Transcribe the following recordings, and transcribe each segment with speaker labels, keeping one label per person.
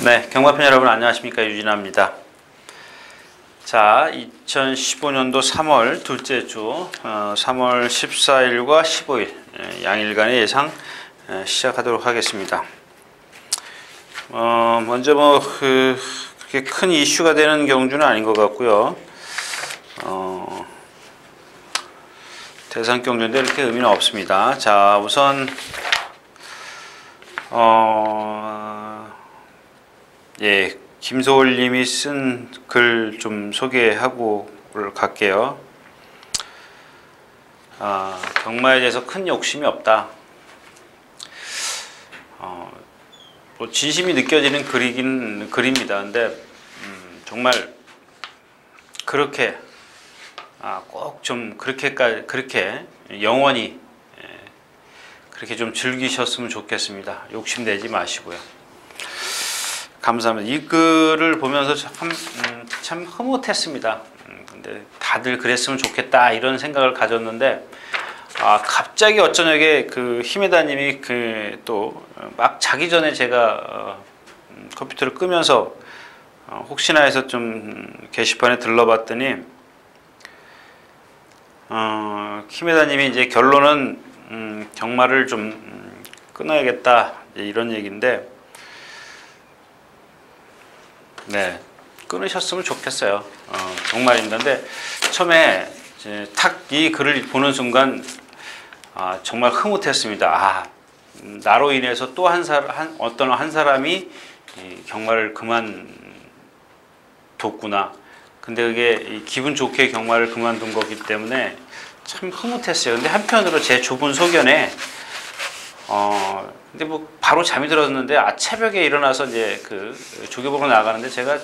Speaker 1: 네, 경마팬 여러분 안녕하십니까, 유진아입니다. 자, 2015년도 3월 둘째 주 3월 14일과 15일 양일간의 예상 시작하도록 하겠습니다. 먼저 그렇게 큰 이슈가 되는 경주는 아닌 것 같고요. 대상 경주인데 이렇게 의미는 없습니다. 자, 우선 김소월님이 쓴 글 좀 소개하고 갈게요. 경마에 대해서 큰 욕심이 없다. 뭐 진심이 느껴지는 글입니다. 근데 정말 그렇게 꼭 좀 그렇게 영원히 그렇게 좀 즐기셨으면 좋겠습니다. 욕심내지 마시고요. 감사합니다. 이 글을 보면서 참 흐뭇했습니다. 근데 다들 그랬으면 좋겠다 이런 생각을 가졌는데 갑자기 어쩌냐게 그 히메다님이 또 막 자기 전에 제가 컴퓨터를 끄면서 혹시나 해서 좀 게시판에 들러봤더니 히메다님이 이제 결론은 경마를 좀 끊어야겠다 이런 얘기인데. 네, 끊으셨으면 좋겠어요. 정말입니다. 근데 처음에 탁 이 글을 보는 순간 정말 흐뭇했습니다. 나로 인해서 또 어떤 한 사람이 경마를 그만뒀구나. 근데 그게 기분 좋게 경마를 그만둔 거기 때문에 참 흐뭇했어요. 근데 한편으로 제 좁은 소견에 근데 뭐 바로 잠이 들었는데 새벽에 일어나서 이제 그 조교복으로 나가는데 제가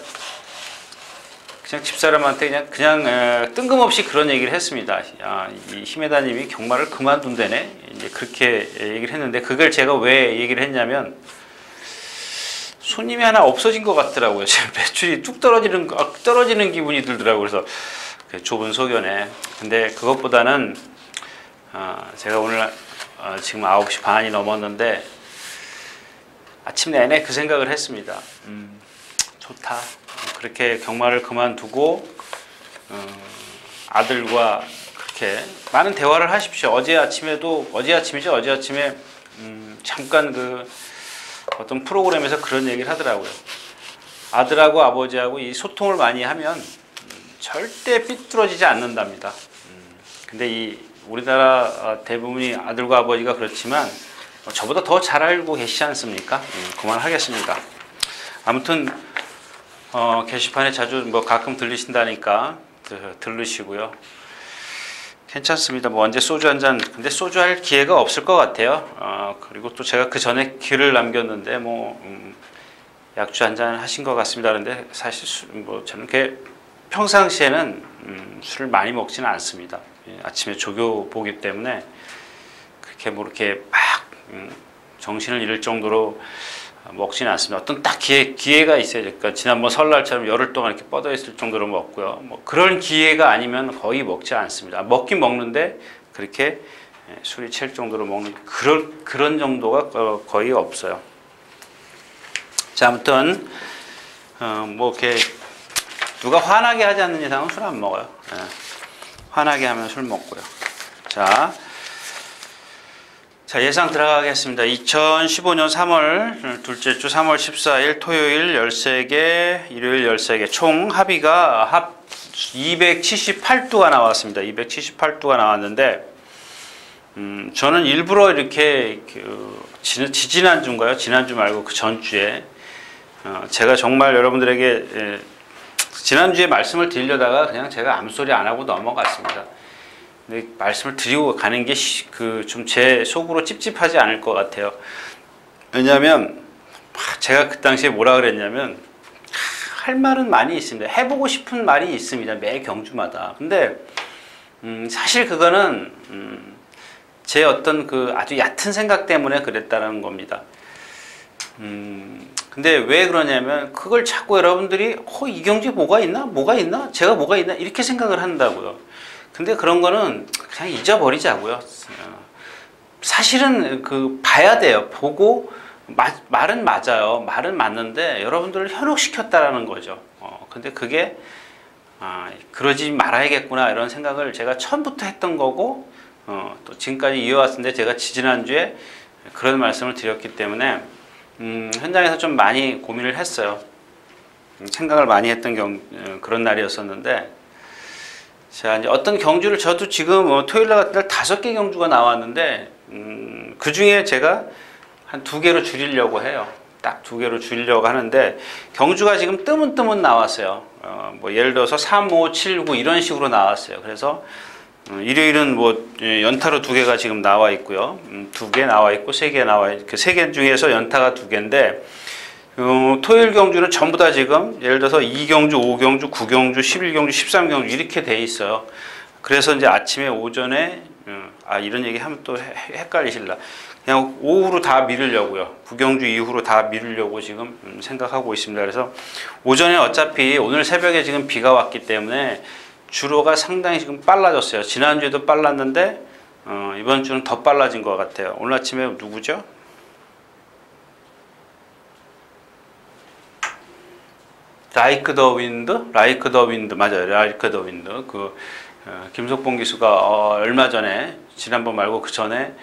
Speaker 1: 그냥 집사람한테 그냥 뜬금없이 그런 얘기를 했습니다. 이 히메다님이 경마를 그만둔다네. 이제 그렇게 얘기를 했는데 그걸 제가 왜 얘기를 했냐면 손님이 하나 없어진 것 같더라고요. 제 매출이 뚝 떨어지는 기분이 들더라고요. 그래서 좁은 소견에. 근데 그것보다는 제가 오늘 지금 9시 반이 넘었는데 아침 내내 그 생각을 했습니다. 좋다. 그렇게 경마를 그만두고 아들과 그렇게 많은 대화를 하십시오. 어제 아침에 잠깐 어떤 프로그램에서 그런 얘기를 하더라고요. 아들하고 아버지하고 이 소통을 많이 하면 절대 삐뚤어지지 않는답니다. 근데 우리나라 대부분이 아들과 아버지가 그렇지만 저보다 더 잘 알고 계시지 않습니까? 그만하겠습니다. 아무튼 게시판에 자주 가끔 들리신다니까 들르시고요. 괜찮습니다. 언제 소주 한 잔, 근데 소주 할 기회가 없을 것 같아요. 그리고 또 제가 그 전에 글을 남겼는데 약주 한 잔 하신 것 같습니다. 그런데 사실 저는 평상시에는 술을 많이 먹지는 않습니다. 아침에 조교 보기 때문에 그렇게 막 정신을 잃을 정도로 먹지는 않습니다. 어떤 딱 기회가 있어야 될까. 지난번 설날처럼 열흘 동안 이렇게 뻗어 있을 정도로 먹고요. 그런 기회가 아니면 거의 먹지 않습니다. 먹긴 먹는데 그렇게 술이 챌 정도로 먹는 그런 정도가 거의 없어요. 자, 아무튼 이렇게 누가 화나게 하지 않는 이상은 술 안 먹어요. 화나게 하면 술 먹고요. 자, 예상 들어가겠습니다. 2015년 3월 둘째 주 3월 14일 토요일 13개, 일요일 13개 총 합의가 278두가 나왔습니다. 278두가 나왔는데 저는 일부러 이렇게 지난주인가요? 지난주 말고 그 전주에 제가 정말 여러분들에게 지난주에 말씀을 드리려다가 그냥 제가 아무 소리 안 하고 넘어갔습니다. 근데 말씀을 드리고 가는 게 좀 제 속으로 찝찝하지 않을 것 같아요. 왜냐하면 제가 그 당시에 뭐라 그랬냐면 할 말은 많이 있습니다. 해보고 싶은 말이 있습니다. 매 경주마다. 근데 사실 그거는 제 어떤 아주 얕은 생각 때문에 그랬다는 겁니다. 근데 왜 그러냐면 그걸 자꾸 여러분들이 이 경주에 뭐가 있나? 제가 뭐가 있나? 이렇게 생각을 한다고요. 근데 그런 거는 그냥 잊어버리자고요. 사실은 봐야 돼요. 보고 말은 맞아요. 말은 맞는데 여러분들을 현혹시켰다라는 거죠. 근데 그게 그러지 말아야겠구나 이런 생각을 제가 처음부터 했던 거고 또 지금까지 이어왔는데 제가 지지난주에 그런 말씀을 드렸기 때문에 현장에서 좀 많이 고민을 했어요. 생각을 많이 했던 그런 날이었었는데 자, 이제 어떤 경주를 저도 지금 토요일 날 같은 날 5개 경주가 나왔는데 그 중에 제가 한 2개로 줄이려고 해요. 딱 2개로 줄이려고 하는데 경주가 지금 뜨문뜨문 나왔어요. 뭐 예를 들어서 3, 5, 7, 9 이런 식으로 나왔어요. 그래서 일요일은 뭐 연타로 2개가 지금 나와 있고요. 2개 나와 있고 3개 나와 있고 그 3개 중에서 연타가 2개인데 토요일 경주는 전부 다 지금 예를 들어서 2경주, 5경주, 9경주, 11경주, 13경주 이렇게 돼 있어요. 그래서 이제 아침에 오전에 이런 얘기 하면 또 헷갈리실라. 그냥 오후로 다 미루려고요. 9경주 이후로 다 미루려고 지금 생각하고 있습니다. 그래서 오전에 어차피 오늘 새벽에 지금 비가 왔기 때문에 주로가 상당히 지금 빨라졌어요. 지난주에도 빨랐는데 이번 주는 더 빨라진 것 같아요. 오늘 아침에 누구죠? 라이크 더 윈드 맞아요. 라이크 더 윈드 김석봉 기수가 얼마 전에 지난번 말고 그 전에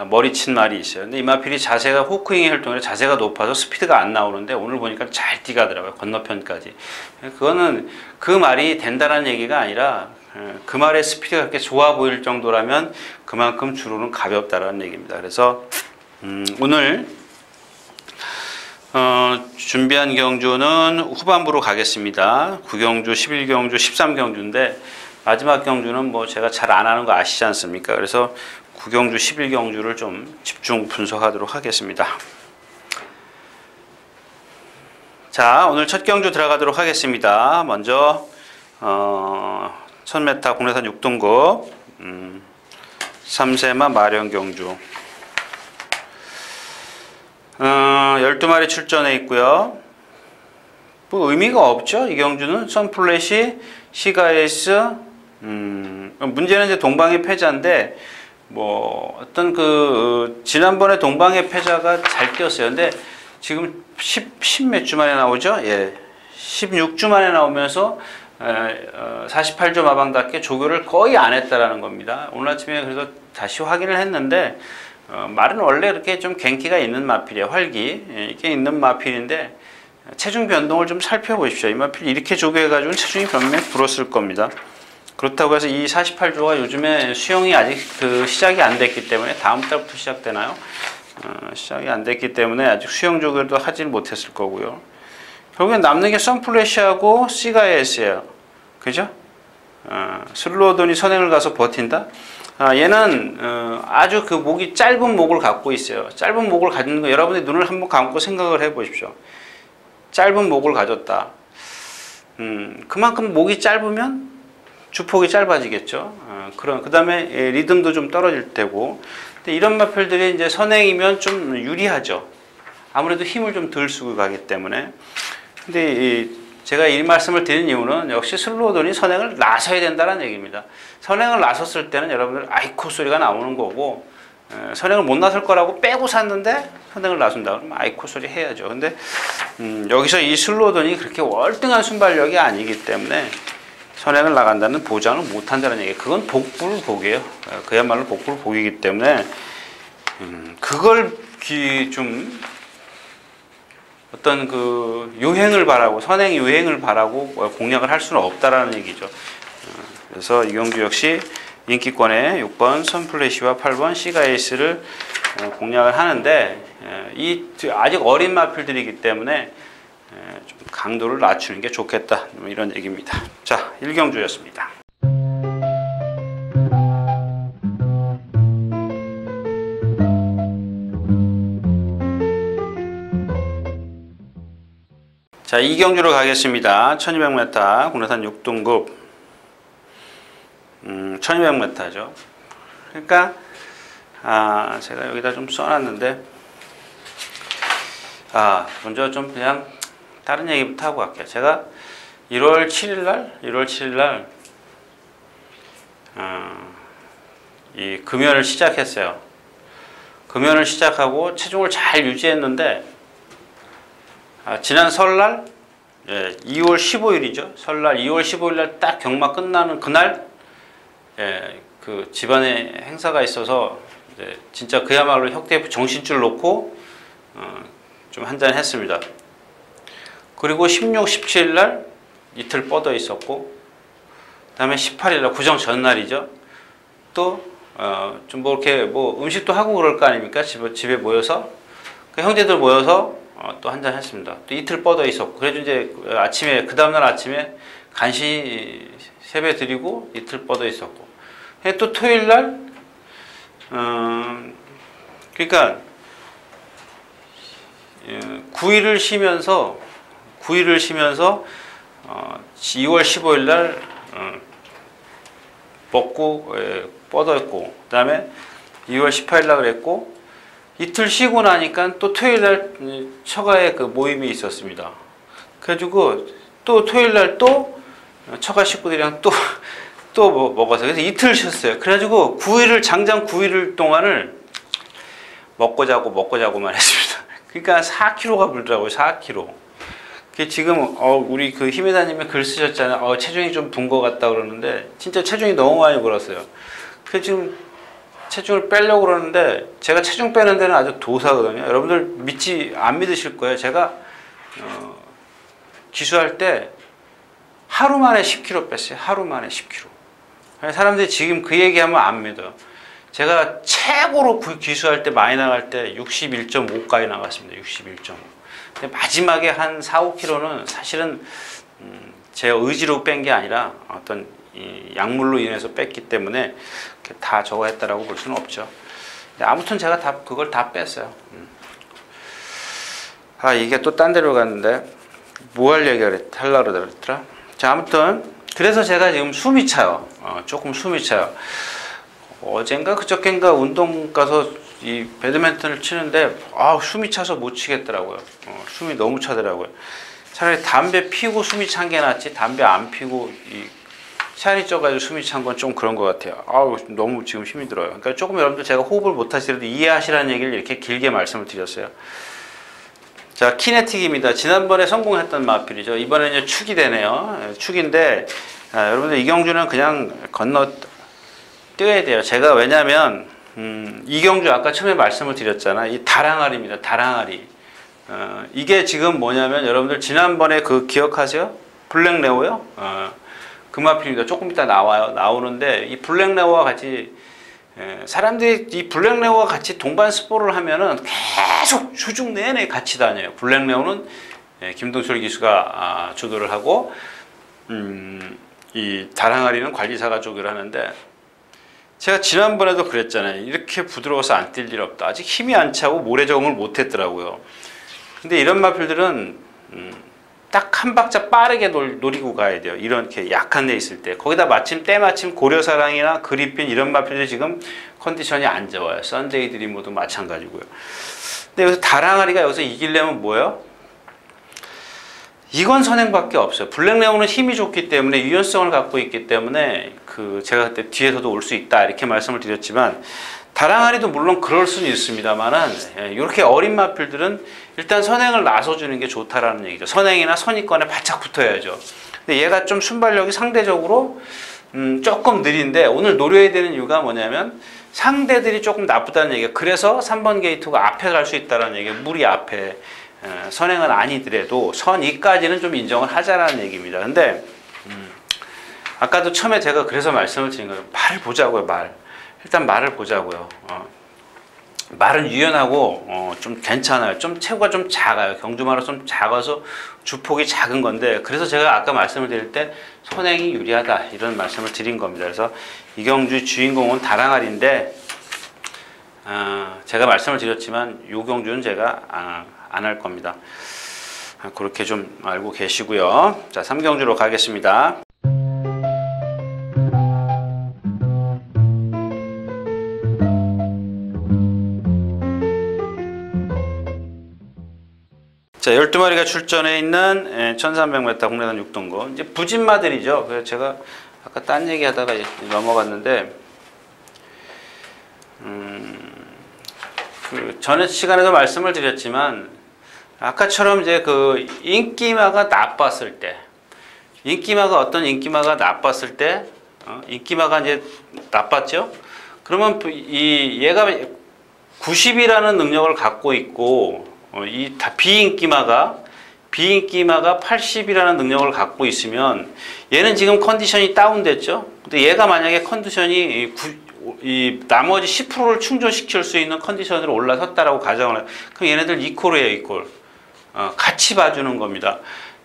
Speaker 1: 머리 친 말이 있어요. 근데 이마필이 자세가 후크윙의 활동에 자세가 높아서 스피드가 안 나오는데 오늘 보니까 잘 뛰가더라고요. 건너편까지. 그거는 그 말이 된다는 얘기가 아니라 그 말의 스피드가 그렇게 좋아 보일 정도라면 그만큼 주로는 가볍다라는 얘기입니다. 그래서 오늘 준비한 경주는 후반부로 가겠습니다. 9경주, 11경주, 13경주인데 마지막 경주는 뭐 제가 잘 안 하는 거 아시지 않습니까? 그래서 9경주, 11경주를 좀 집중 분석하도록 하겠습니다. 자, 오늘 첫 경주 들어가도록 하겠습니다. 먼저 1000m 국내산 6등급 3세마 마련 경주 12마리 출전해 있고요. 뭐 의미가 없죠. 이 경주는 선플래시, 시가에스 문제는 이제 동방의 패자인데 뭐 어떤 지난번에 동방의 패자가 잘 뛰었어요. 근데 지금 10 몇 주 만에 나오죠. 예. 16주 만에 나오면서 48조 마방답게 조교를 거의 안 했다라는 겁니다. 오늘 아침에 그래서 다시 확인을 했는데 말은 원래 이렇게 좀 gen기가 있는 마필이에요. 활기 이게 있는 마필인데 체중 변동을 좀 살펴보십시오. 이 마필 이렇게 조교해가지고 체중이 분명히 불었을 겁니다. 그렇다고 해서 이 48조가 요즘에 수영이 아직 시작이 안 됐기 때문에 다음 달부터 시작되나요? 시작이 안 됐기 때문에 아직 수영 조교도 하질 못했을 거고요. 결국엔 남는 게 선플래시하고 시가에스예요. 그죠? 슬로우돈이 선행을 가서 버틴다? 얘는 아주 그 목이 짧은 목을 갖고 있어요. 짧은 목을 가지는 거 여러분이 눈을 한번 감고 생각을 해 보십시오. 짧은 목을 가졌다. 그만큼 목이 짧으면 주폭이 짧아지겠죠. 그 다음에 리듬도 좀 떨어질 테고. 근데 이런 마필들이 이제 선행이면 좀 유리하죠. 아무래도 힘을 좀 덜 쓰고 가기 때문에. 근데 제가 이 말씀을 드린 이유는 역시 슬로우돈이 선행을 나서야 된다는 얘기입니다. 선행을 나섰을 때는 여러분들 아이코 소리가 나오는 거고, 선행을 못 나설 거라고 빼고 샀는데 선행을 나선다 그러면 아이코 소리 해야죠. 근데 여기서 이 슬로우돈이 그렇게 월등한 순발력이 아니기 때문에 선행을 나간다는 보장을 못 한다는 얘기예요. 그건 복불복이에요. 그야말로 복불복이기 때문에 그걸 좀 어떤 유행을 바라고 선행 유행을 바라고 공략을 할 수는 없다라는 얘기죠. 그래서 이 경주 역시 인기권에 6번 선플래시와 8번 시가에이스를 공략을 하는데 아직 어린 마필들이기 때문에 좀 강도를 낮추는 게 좋겠다 이런 얘기입니다. 자, 1경주였습니다. 자, 2경주로 가겠습니다. 1200m 국내산 6등급 1200m죠. 그러니까 제가 여기다 좀 써놨는데 먼저 좀 그냥 다른 얘기부터 하고 갈게요. 제가 1월 7일 날 이 금연을 시작했어요. 금연을 시작하고 체중을 잘 유지했는데 지난 설날 2월 15일이죠. 설날 2월 15일 날 딱 경마 끝나는 그날 그 집안에 행사가 있어서 진짜 그야말로 혁대 정신줄 놓고 좀 한잔 했습니다. 그리고 16, 17일 날 이틀 뻗어 있었고, 그 다음에 18일 날 구정 전날이죠. 또 좀 뭐 이렇게 뭐 음식도 하고 그럴 거 아닙니까? 집에 모여서 그 형제들 모여서 또 한잔 했습니다. 또 이틀 뻗어 있었고, 그래서 이제 아침에 그 다음날 아침에 간신히 세배 드리고 이틀 뻗어 있었고, 또 토요일 날 그러니까 9일을 쉬면서 2월 15일 날 먹고 뻗었고, 그 다음에 2월 18일 날 그랬고, 이틀 쉬고 나니까 또 토요일 날 처가에 그 모임이 있었습니다. 그래가지고 또 토요일 날 또 처가 식구들이랑 또 먹어서, 그래서 이틀 쉬었어요. 그래가지고 9일을 장장 9일 동안을 먹고 자고만 했습니다. 그러니까 4kg가 불더라고요. 4kg. 지금 우리 그 힘회사님이 글 쓰셨잖아요. 체중이 좀 분 것 같다 그러는데 진짜 체중이 너무 많이 불었어요. 그래서 지금 체중을 빼려고 그러는데 제가 체중 빼는 데는 아주 도사거든요. 여러분들 안 믿으실 거예요. 제가 기수할 때 하루 만에 10kg 뺐어요. 하루 만에 10kg. 사람들이 지금 그 얘기하면 안 믿어요. 제가 최고로 기수할 때 많이 나갈 때 61.5까지 나갔습니다. 61.5. 근데 마지막에 한 4, 5kg는 사실은 제 의지로 뺀 게 아니라 어떤 약물로 인해서 뺐기 때문에 다 저거 했다라고 볼 수는 없죠. 근데 아무튼 제가 그걸 다 뺐어요. 이게 또 딴 데로 갔는데 뭐 할 얘기를 하려고 그랬더라. 자, 아무튼 그래서 제가 지금 숨이 차요. 조금 숨이 차요. 어젠가 그저께인가 운동 가서 이 배드민턴을 치는데 숨이 차서 못 치겠더라고요. 숨이 너무 차더라고요. 차라리 담배 피고 숨이 찬 게 낫지, 담배 안 피고 시간이 쪄가지고 숨이 찬 건 좀 그런 것 같아요. 너무 지금 힘이 들어요. 그러니까 조금 여러분들 제가 호흡을 못 하시더라도 이해하시라는 얘기를 이렇게 길게 말씀을 드렸어요. 자, 키네틱입니다. 지난번에 성공했던 마필이죠. 이번에는 이제 축이 되네요. 축인데 여러분들 이경주는 그냥 건너 뛰어야 돼요. 제가 왜냐면 이경주 아까 처음에 말씀을 드렸잖아. 이 다랑알입니다. 다랑알이. 이게 지금 뭐냐면 여러분들 지난번에 그 기억하세요? 블랙레오요? 그 마필입니다. 조금 이따 나오는데 이 블랙레오와 같이 사람들이 이 블랙레오와 같이 동반 스포를 하면은 계속 주중 내내 같이 다녀요. 블랙레오는 김동철 기수가 주도를 하고 이 다랑아리는 관리사가 조교를 하는데, 제가 지난번에도 그랬잖아요. 이렇게 부드러워서 안 뛸 일 없다. 아직 힘이 안 차고 모래 적응을 못 했더라고요. 근데 이런 마필들은 딱 한 박자 빠르게 노리고 가야 돼요. 이렇게 약한 데 있을 때. 거기다 때마침 고려사랑이나 그리핀 이런 마필들이 지금 컨디션이 안 좋아요. 썬데이 드리머도 마찬가지고요. 근데 여기서 다랑아리가 여기서 이기려면 뭐예요? 이건 선행밖에 없어요. 블랙레오는 힘이 좋기 때문에 유연성을 갖고 있기 때문에 제가 그때 뒤에서도 올 수 있다 이렇게 말씀을 드렸지만, 다랑아리도 물론 그럴 수는 있습니다만은 이렇게 어린 마필들은 일단 선행을 나서주는 게 좋다라는 얘기죠. 선행이나 선입권에 바짝 붙어야죠. 근데 얘가 좀 순발력이 상대적으로 조금 느린데, 오늘 노려야 되는 이유가 뭐냐면 상대들이 조금 나쁘다는 얘기예요. 그래서 3번 게이트가 앞에 갈 수 있다는 얘기예요. 무리 앞에. 선행은 아니더라도 선이까지는 좀 인정을 하자라는 얘기입니다. 근데 아까도 처음에 제가 그래서 말씀을 드린 거예요. 말을 보자고요. 일단 말을 보자고요. 말은 유연하고 좀 괜찮아요. 좀 체구가 좀 작아요. 경주마로 좀 작아서 주폭이 작은 건데, 그래서 제가 아까 말씀을 드릴 때 선행이 유리하다 이런 말씀을 드린 겁니다. 그래서 이경주 주인공은 다랑알인데 제가 말씀을 드렸지만 요 경주는 제가 안 할 겁니다. 그렇게 좀 알고 계시고요. 자, 3경주로 가겠습니다. 자, 12마리가 출전해 있는 1300m 국내단 6등급. 이제 부진마들이죠. 그래서 제가 아까 딴 얘기 하다가 넘어갔는데, 그 전에 시간에도 말씀을 드렸지만 아까처럼 이제 그 인기마가 나빴을 때, 어떤 인기마가 나빴을 때, 인기마가 이제 나빴죠? 그러면 얘가 90이라는 능력을 갖고 있고, 이 비인기마가 80이라는 능력을 갖고 있으면 얘는 지금 컨디션이 다운됐죠? 근데 얘가 만약에 컨디션이 나머지 10%를 충족시킬 수 있는 컨디션으로 올라섰다라고 가정을 해요. 그럼 얘네들 이퀄이에요, 이퀄. 같이 봐주는 겁니다.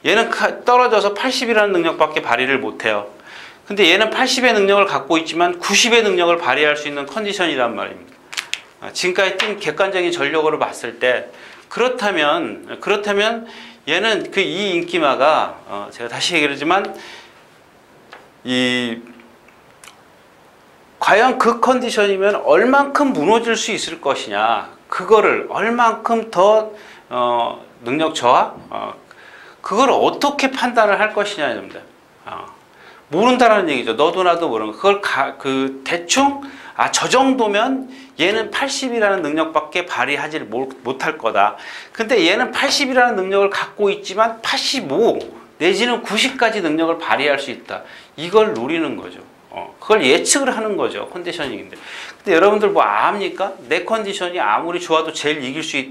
Speaker 1: 얘는 떨어져서 80이라는 능력밖에 발휘를 못해요. 근데 얘는 80의 능력을 갖고 있지만 90의 능력을 발휘할 수 있는 컨디션이란 말입니다. 지금까지 뛴 객관적인 전력으로 봤을 때 그렇다면 얘는 이 인기마가 제가 다시 얘기하지만 과연 그 컨디션이면 얼만큼 무너질 수 있을 것이냐, 그거를 얼만큼 더 능력 저하, 그걸 어떻게 판단을 할 것이냐입니다. 모른다라는 얘기죠. 너도 나도 모르는 거. 그걸 대충 저 정도면 얘는 80이라는 능력밖에 발휘하지 못할 거다. 근데 얘는 80이라는 능력을 갖고 있지만 85 내지는 90까지 능력을 발휘할 수 있다. 이걸 노리는 거죠. 그걸 예측을 하는 거죠. 컨디셔닝인데. 근데 여러분들 뭐 압니까? 내 컨디션이 아무리 좋아도 제일 이길 수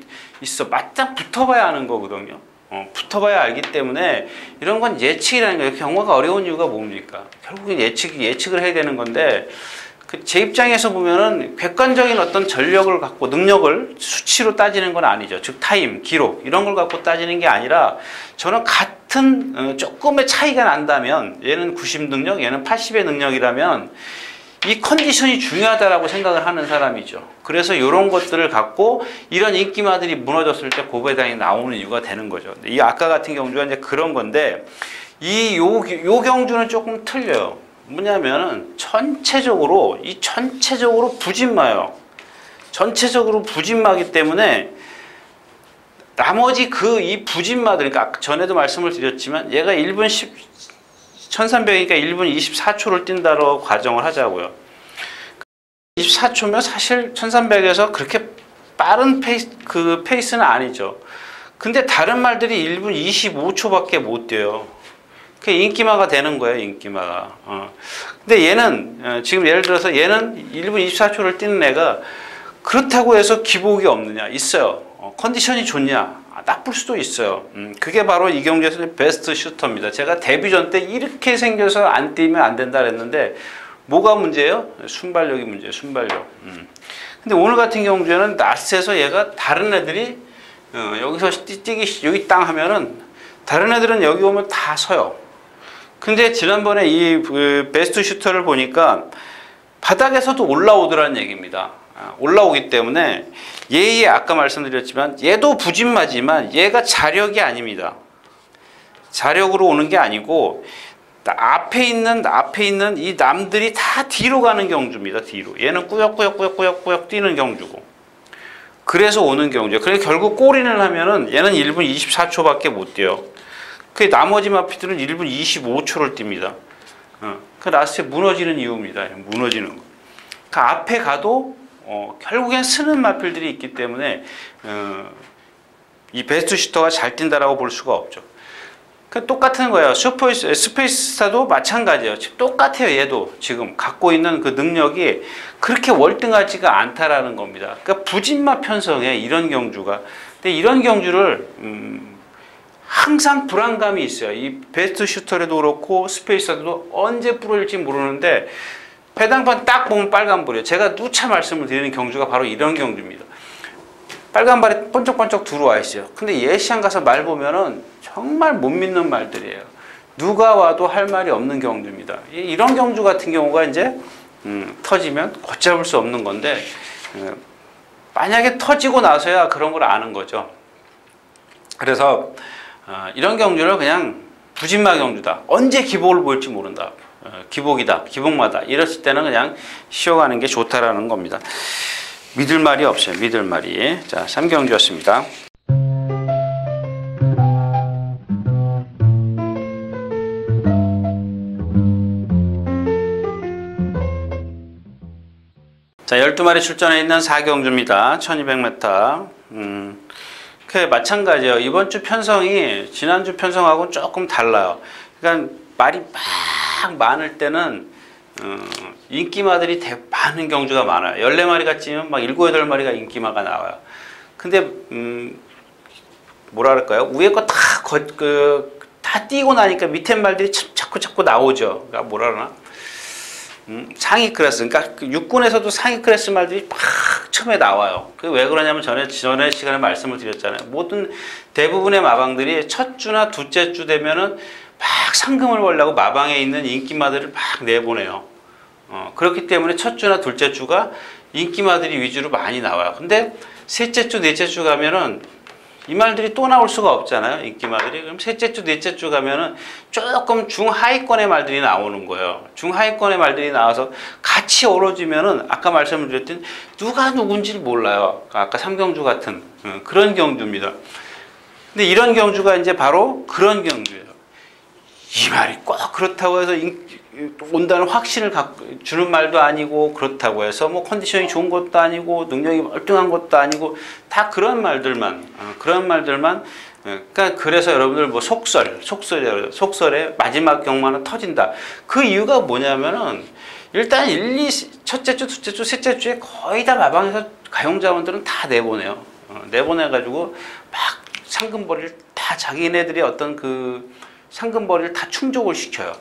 Speaker 1: 있어. 맞짱 붙어봐야 하는 거거든요. 붙어봐야 알기 때문에 이런 건 예측이라는 거예요. 경마가 어려운 이유가 뭡니까? 결국은 예측을 해야 되는 건데, 제 입장에서 보면은 객관적인 어떤 전력을 갖고 능력을 수치로 따지는 건 아니죠. 즉 타임, 기록 이런 걸 갖고 따지는 게 아니라, 저는 같은 조금의 차이가 난다면, 얘는 90 능력, 얘는 80의 능력이라면 이 컨디션이 중요하다라고 생각을 하는 사람이죠. 그래서 이런 것들을 갖고 이런 인기마들이 무너졌을 때 고배당이 나오는 이유가 되는 거죠. 이 아까 같은 경주가 이제 그런 건데, 요 경주는 조금 틀려요. 뭐냐면은 전체적으로 부진마요. 전체적으로 부진마기 때문에 나머지 이 부진마들, 그러니까 전에도 말씀을 드렸지만 얘가 1분 1300이니까 1분 24초를 뛴다고 가정을 하자고요. 24초면 사실 1300에서 그렇게 빠른 페이스는 아니죠. 근데 다른 말들이 1분 25초밖에 못 뛰어요. 그게 인기마가 되는 거예요, 인기마가. 근데 얘는, 지금 예를 들어서 얘는 1분 24초를 뛰는 애가 그렇다고 해서 기복이 없느냐? 있어요. 컨디션이 좋냐? 나쁠 수도 있어요. 그게 바로 이 경기에서 베스트 슈터입니다. 제가 데뷔전 때 이렇게 생겨서 안 뛰면 안 된다 그랬는데, 뭐가 문제예요? 순발력이 문제예요, 순발력. 근데 오늘 같은 경우에는 낯에서 얘가 다른 애들이, 여기서 여기 땅 하면은, 다른 애들은 여기 오면 다 서요. 근데 지난번에 베스트 슈터를 보니까 바닥에서도 올라오더라는 얘기입니다. 올라오기 때문에 아까 말씀드렸지만 얘도 부진마지만 얘가 자력이 아닙니다. 자력으로 오는 게 아니고 앞에 있는 이 남들이 다 뒤로 가는 경주입니다. 뒤로. 얘는 꾸역꾸역 뛰는 경주고. 그래서 오는 경주예요. 그래서 결국 골인을 하면은 얘는 1분 24초밖에 못 뛰어요. 그 나머지 마피들은 1분 25초를 뜁니다. 그 라스트에 무너지는 이유입니다. 무너지는 거. 그 앞에 가도 결국엔 쓰는 마필들이 있기 때문에 이 베스트 슈터가 잘 뛴다라고 볼 수가 없죠. 그 똑같은 거예요. 스페이스스타도 마찬가지예요. 똑같아요. 얘도 지금 갖고 있는 그 능력이 그렇게 월등하지가 않다라는 겁니다. 그러니까 부진마 편성에 이런 경주가. 근데 이런 경주를 항상 불안감이 있어요. 이 베스트 슈터에도 그렇고 스페이스도 언제 부러질지 모르는데 배당판 딱 보면 빨간불이에요. 제가 누차 말씀을 드리는 경주가 바로 이런 경주입니다. 빨간발이 번쩍번쩍 들어와 있어요. 근데 예시장 가서 말 보면은 정말 못 믿는 말들이에요. 누가 와도 할 말이 없는 경주입니다. 이런 경주 같은 경우가 이제 터지면 걷잡을 수 없는 건데, 만약에 터지고 나서야 그런 걸 아는 거죠. 그래서 이런 경주를 그냥 부진마 경주다. 언제 기복을 보일지 모른다. 기복이다. 기복마다. 이랬을 때는 그냥 쉬어가는 게 좋다라는 겁니다. 믿을 말이 없어요. 믿을 말이. 자, 3경주였습니다. 자, 12마리 출전해 있는 4경주입니다. 1200m. 그 마찬가지예요. 이번 주 편성이 지난주 편성하고는 조금 달라요. 그러니까 말이 막 많을 때는 인기마들이 많은 경주가 많아요. 14마리가 찌면 막 7, 8마리가 인기마가 나와요. 근데 뭐라 그럴까요? 위에 거 다 띄고 나니까 밑에 말들이 자꾸 나오죠. 그러니까 뭐라 그러나? 상위 클래스, 그러니까 육군에서도 상위 클래스 말들이 막 처음에 나와요. 그 왜 그러냐면 전에 시간에 말씀을 드렸잖아요. 모든 대부분의 마방들이 첫 주나 둘째 주 되면은 막 상금을 벌려고 마방에 있는 인기마들을 막 내보내요. 그렇기 때문에 첫 주나 둘째 주가 인기마들이 위주로 많이 나와요. 근데 셋째 주, 넷째 주 가면은 이 말들이 또 나올 수가 없잖아요. 인기마들이. 그럼 셋째 주, 넷째 주 가면은 조금 중하위권의 말들이 나오는 거예요. 중하위권의 말들이 나와서 같이 어우러지면은 아까 말씀을 드렸더니 누가 누군지를 몰라요. 아까 삼경주 같은 그런 경주입니다. 근데 이런 경주가 이제 바로 그런 경주예요. 이 말이 꼭 그렇다고 해서 온다는 확신을 주는 말도 아니고, 그렇다고 해서 뭐 컨디션이 좋은 것도 아니고 능력이 멀뚱한 것도 아니고, 다 그런 말들만 그러니까 그래서 여러분들 뭐 속설의 마지막 경마는 터진다. 그 이유가 뭐냐면은 일단 첫째 주, 둘째 주, 셋째 주에 거의 다 마방에서 가용자원들은 다 내보내요. 내보내가지고 막 상금벌이를 다 자기네들이 어떤 그 상금벌이를 다 충족을 시켜요.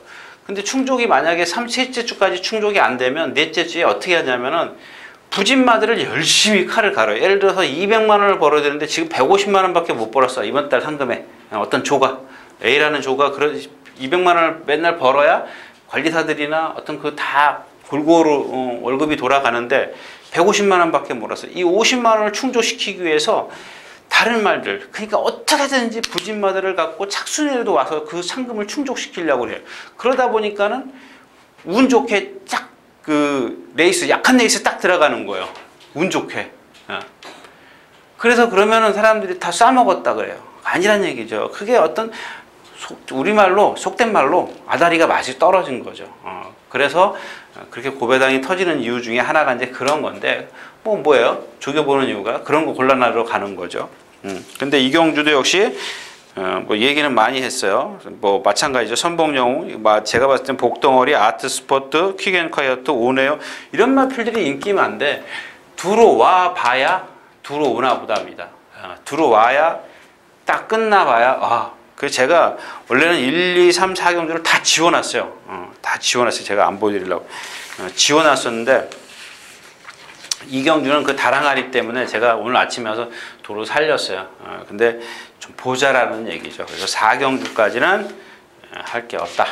Speaker 1: 근데 충족이 만약에 셋째 주까지 충족이 안 되면 넷째 주에 어떻게 하냐면은 부진마들을 열심히 칼을 갈아요. 예를 들어서 200만 원을 벌어야 되는데 지금 150만 원밖에 못 벌었어. 이번 달 상금에. 어떤 조가, A라는 조가 200만 원을 맨날 벌어야 관리사들이나 어떤 그 다 골고루 월급이 돌아가는데 150만 원밖에 못 벌었어. 이 50만 원을 충족시키기 위해서 다른 말들, 그러니까 어떻게든지 부진마들을 갖고 착순이라도 와서 그 상금을 충족시키려고 해요. 그러다 보니까는 운 좋게 쫙 그 레이스, 약한 레이스 딱 들어가는 거예요. 운 좋게. 그래서 그러면은 사람들이 다 싸먹었다 그래요. 아니란 얘기죠. 그게 어떤 우리말로, 속된 말로 아다리가 맛이 떨어진 거죠. 그래서 그렇게 고배당이 터지는 이유 중에 하나가 이제 그런 건데, 뭐예요? 조겨보는 이유가 그런 거 곤란하러 가는 거죠. 근데 이 경주도 역시 뭐 얘기는 많이 했어요. 뭐 마찬가지죠. 선봉영웅, 제가 봤을 땐 복덩어리, 아트스포트, 퀵앤콰이어트, 오네요. 이런 마필들이 인기 많은데 들어와 봐야 들어오나 보다입니다. 들어와야 딱 끝나봐야 그래서 제가 원래는 1, 2, 3, 4경주를 다 지워놨어요. 다 지워놨어요. 제가 안 보여드리려고 지워놨었는데 이 경주는 그 다랑아리 때문에 제가 오늘 아침에 와서 도로 살렸어요. 근데 좀 보자라는 얘기죠. 그래서 4경주까지는 할 게 없다.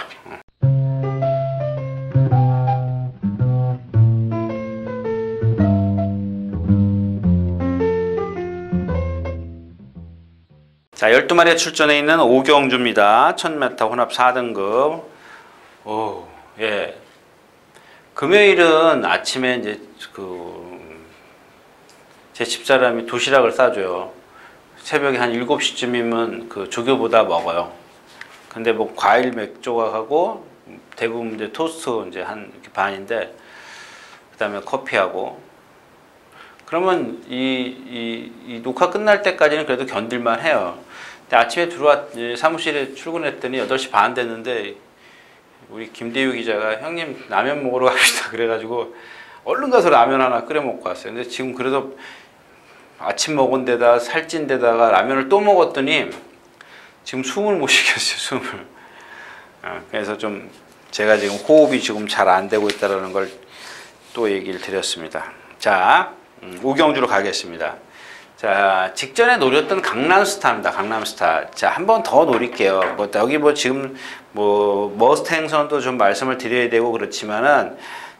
Speaker 1: 자, 12마리에 출전해 있는 5경주입니다. 1000m 혼합 4등급. 예. 금요일은 아침에 이제 제 집사람이 도시락을 싸줘요. 새벽에 한 7시쯤이면 그 조교보다 먹어요. 근데 뭐 과일 몇 조각하고 대부분 이제 토스트 이제 한 이렇게 반인데, 그 다음에 커피하고, 그러면 이 녹화 끝날 때까지는 그래도 견딜만 해요. 근데 아침에 사무실에 출근했더니 8시 반 됐는데 우리 김대유 기자가 형님 라면 먹으러 갑시다 그래가지고 얼른 가서 라면 하나 끓여 먹고 왔어요. 근데 지금 그래도 아침 먹은 데다 살찐 데다가 라면을 또 먹었더니 지금 숨을 못 쉬겠어요. 숨을. 그래서 좀 제가 지금 호흡이 지금 잘 안 되고 있다는 걸 또 얘기를 드렸습니다. 자, 5경주로 가겠습니다. 자, 직전에 노렸던 강남스타입니다. 강남스타. 자, 한 번 더 노릴게요. 여기 지금 머스탱선도 좀 말씀을 드려야 되고 그렇지만은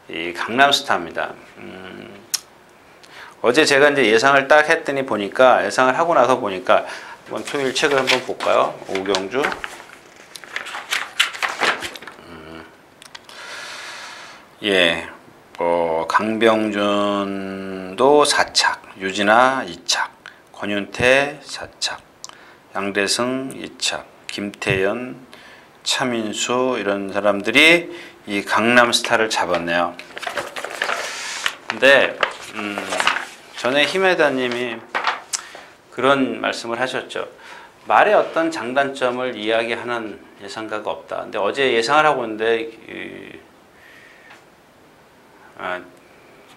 Speaker 1: 이 강남스타입니다. 어제 제가 이제 예상을 딱 했더니 예상을 하고 나서 보니까 한번 토요일 책을 한번 볼까요? 5경주. 예. 강병준도 4착, 유진아 2착, 권윤태 4착, 양대승 2착, 김태연, 차민수 이런 사람들이 이 강남스타를 잡았네요. 근데 전에 힘에다님이 그런 말씀을 하셨죠. 말의 어떤 장단점을 이야기하는 예상가가 없다. 근데 어제 예상을 하고 있는데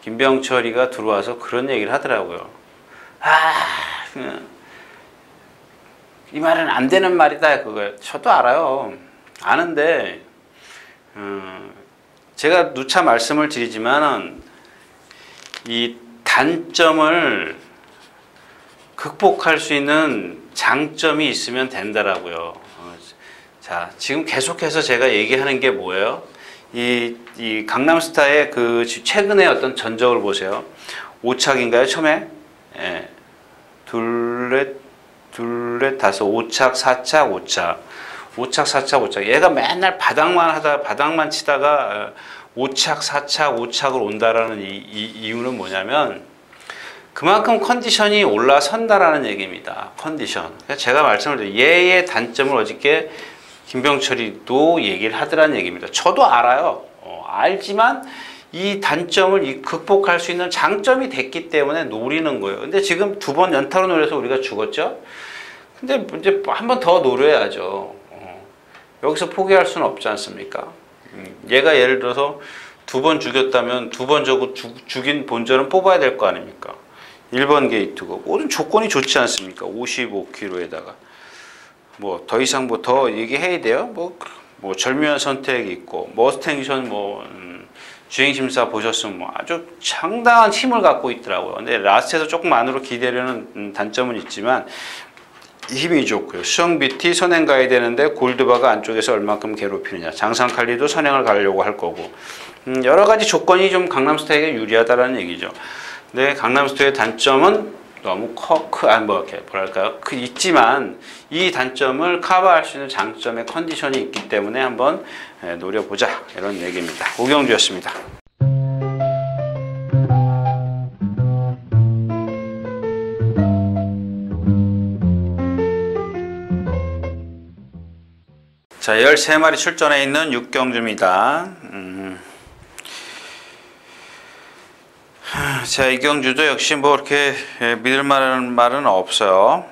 Speaker 1: 김병철이가 들어와서 그런 얘기를 하더라고요. 이 말은 안 되는 말이다. 그거 저도 알아요. 아는데 제가 누차 말씀을 드리지만은 이 단점을 극복할 수 있는 장점이 있으면 된다라고요. 자, 지금 계속해서 제가 얘기하는 게 뭐예요? 이 강남스타의 그 최근에 어떤 전적을 보세요. 5착인가요? 처음에? 예. 둘넷, 다섯, 5착, 4착, 5착. 5착, 4착, 5착. 얘가 맨날 바닥만 치다가 5착, 4착, 5착을 온다라는 이유는 뭐냐면 그만큼 컨디션이 올라선다라는 얘기입니다. 컨디션. 제가 말씀을 드려요. 얘의 단점을 어저께 김병철이도 얘기를 하더라는 얘기입니다. 저도 알아요. 알지만 이 단점을 극복할 수 있는 장점이 됐기 때문에 노리는 거예요. 근데 지금 2번 연타로 노려서 우리가 죽었죠? 근데 이제 한 번 더 노려야죠. 여기서 포기할 수는 없지 않습니까? 얘가 예를 들어서 2번 죽였다면 2번 죽인 본전은 뽑아야 될 거 아닙니까? 1번 게이트고 모든 조건이 좋지 않습니까? 55km에다가 뭐 더 이상 뭐 더 얘기해야 돼요? 뭐 절묘한 선택이 있고 머스탱션 주행심사 보셨으면 뭐 아주 상당한 힘을 갖고 있더라고요. 근데 라스트에서 조금 안으로 기대려는 단점은 있지만 힘이 좋고요. 수성 BT 선행 가야 되는데 골드바가 안쪽에서 얼마큼 괴롭히느냐. 장상 칼리도 선행을 가려고 할 거고 여러 가지 조건이 좀 강남스타에게 유리하다라는 얘기죠. 근데 강남스타의 단점은 너무 있지만 이 단점을 커버할 수 있는 장점의 컨디션이 있기 때문에 한번 노려보자 이런 얘기입니다. 오경주였습니다. 자, 13마리 출전해 있는 육경주입니다. 자, 이경주도 역시 뭐 이렇게 믿을 만한 말은 없어요.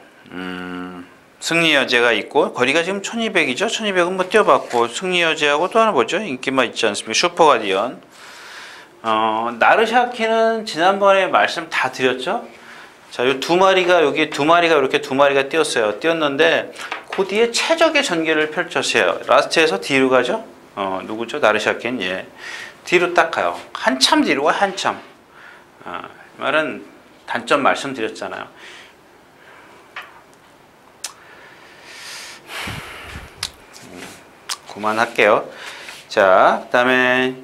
Speaker 1: 승리 여제가 있고 거리가 지금 1200이죠. 1200은 뭐 뛰어봤고 승리 여제하고 또 하나 뭐죠? 인기만 있지 않습니까? 슈퍼가디언. 나르샤키는 지난번에 말씀 다 드렸죠. 자, 이 두 마리가 이렇게 두 마리가 뛰었어요. 뛰었는데 그 뒤에 최적의 전개를 펼쳤어요. 라스트에서 뒤로 가죠. 누구죠? 나르샤키는 예. 뒤로 딱 가요. 한참 뒤로 가 한참. 이 말은 단점 말씀드렸잖아요. 그만할게요. 자, 그 다음에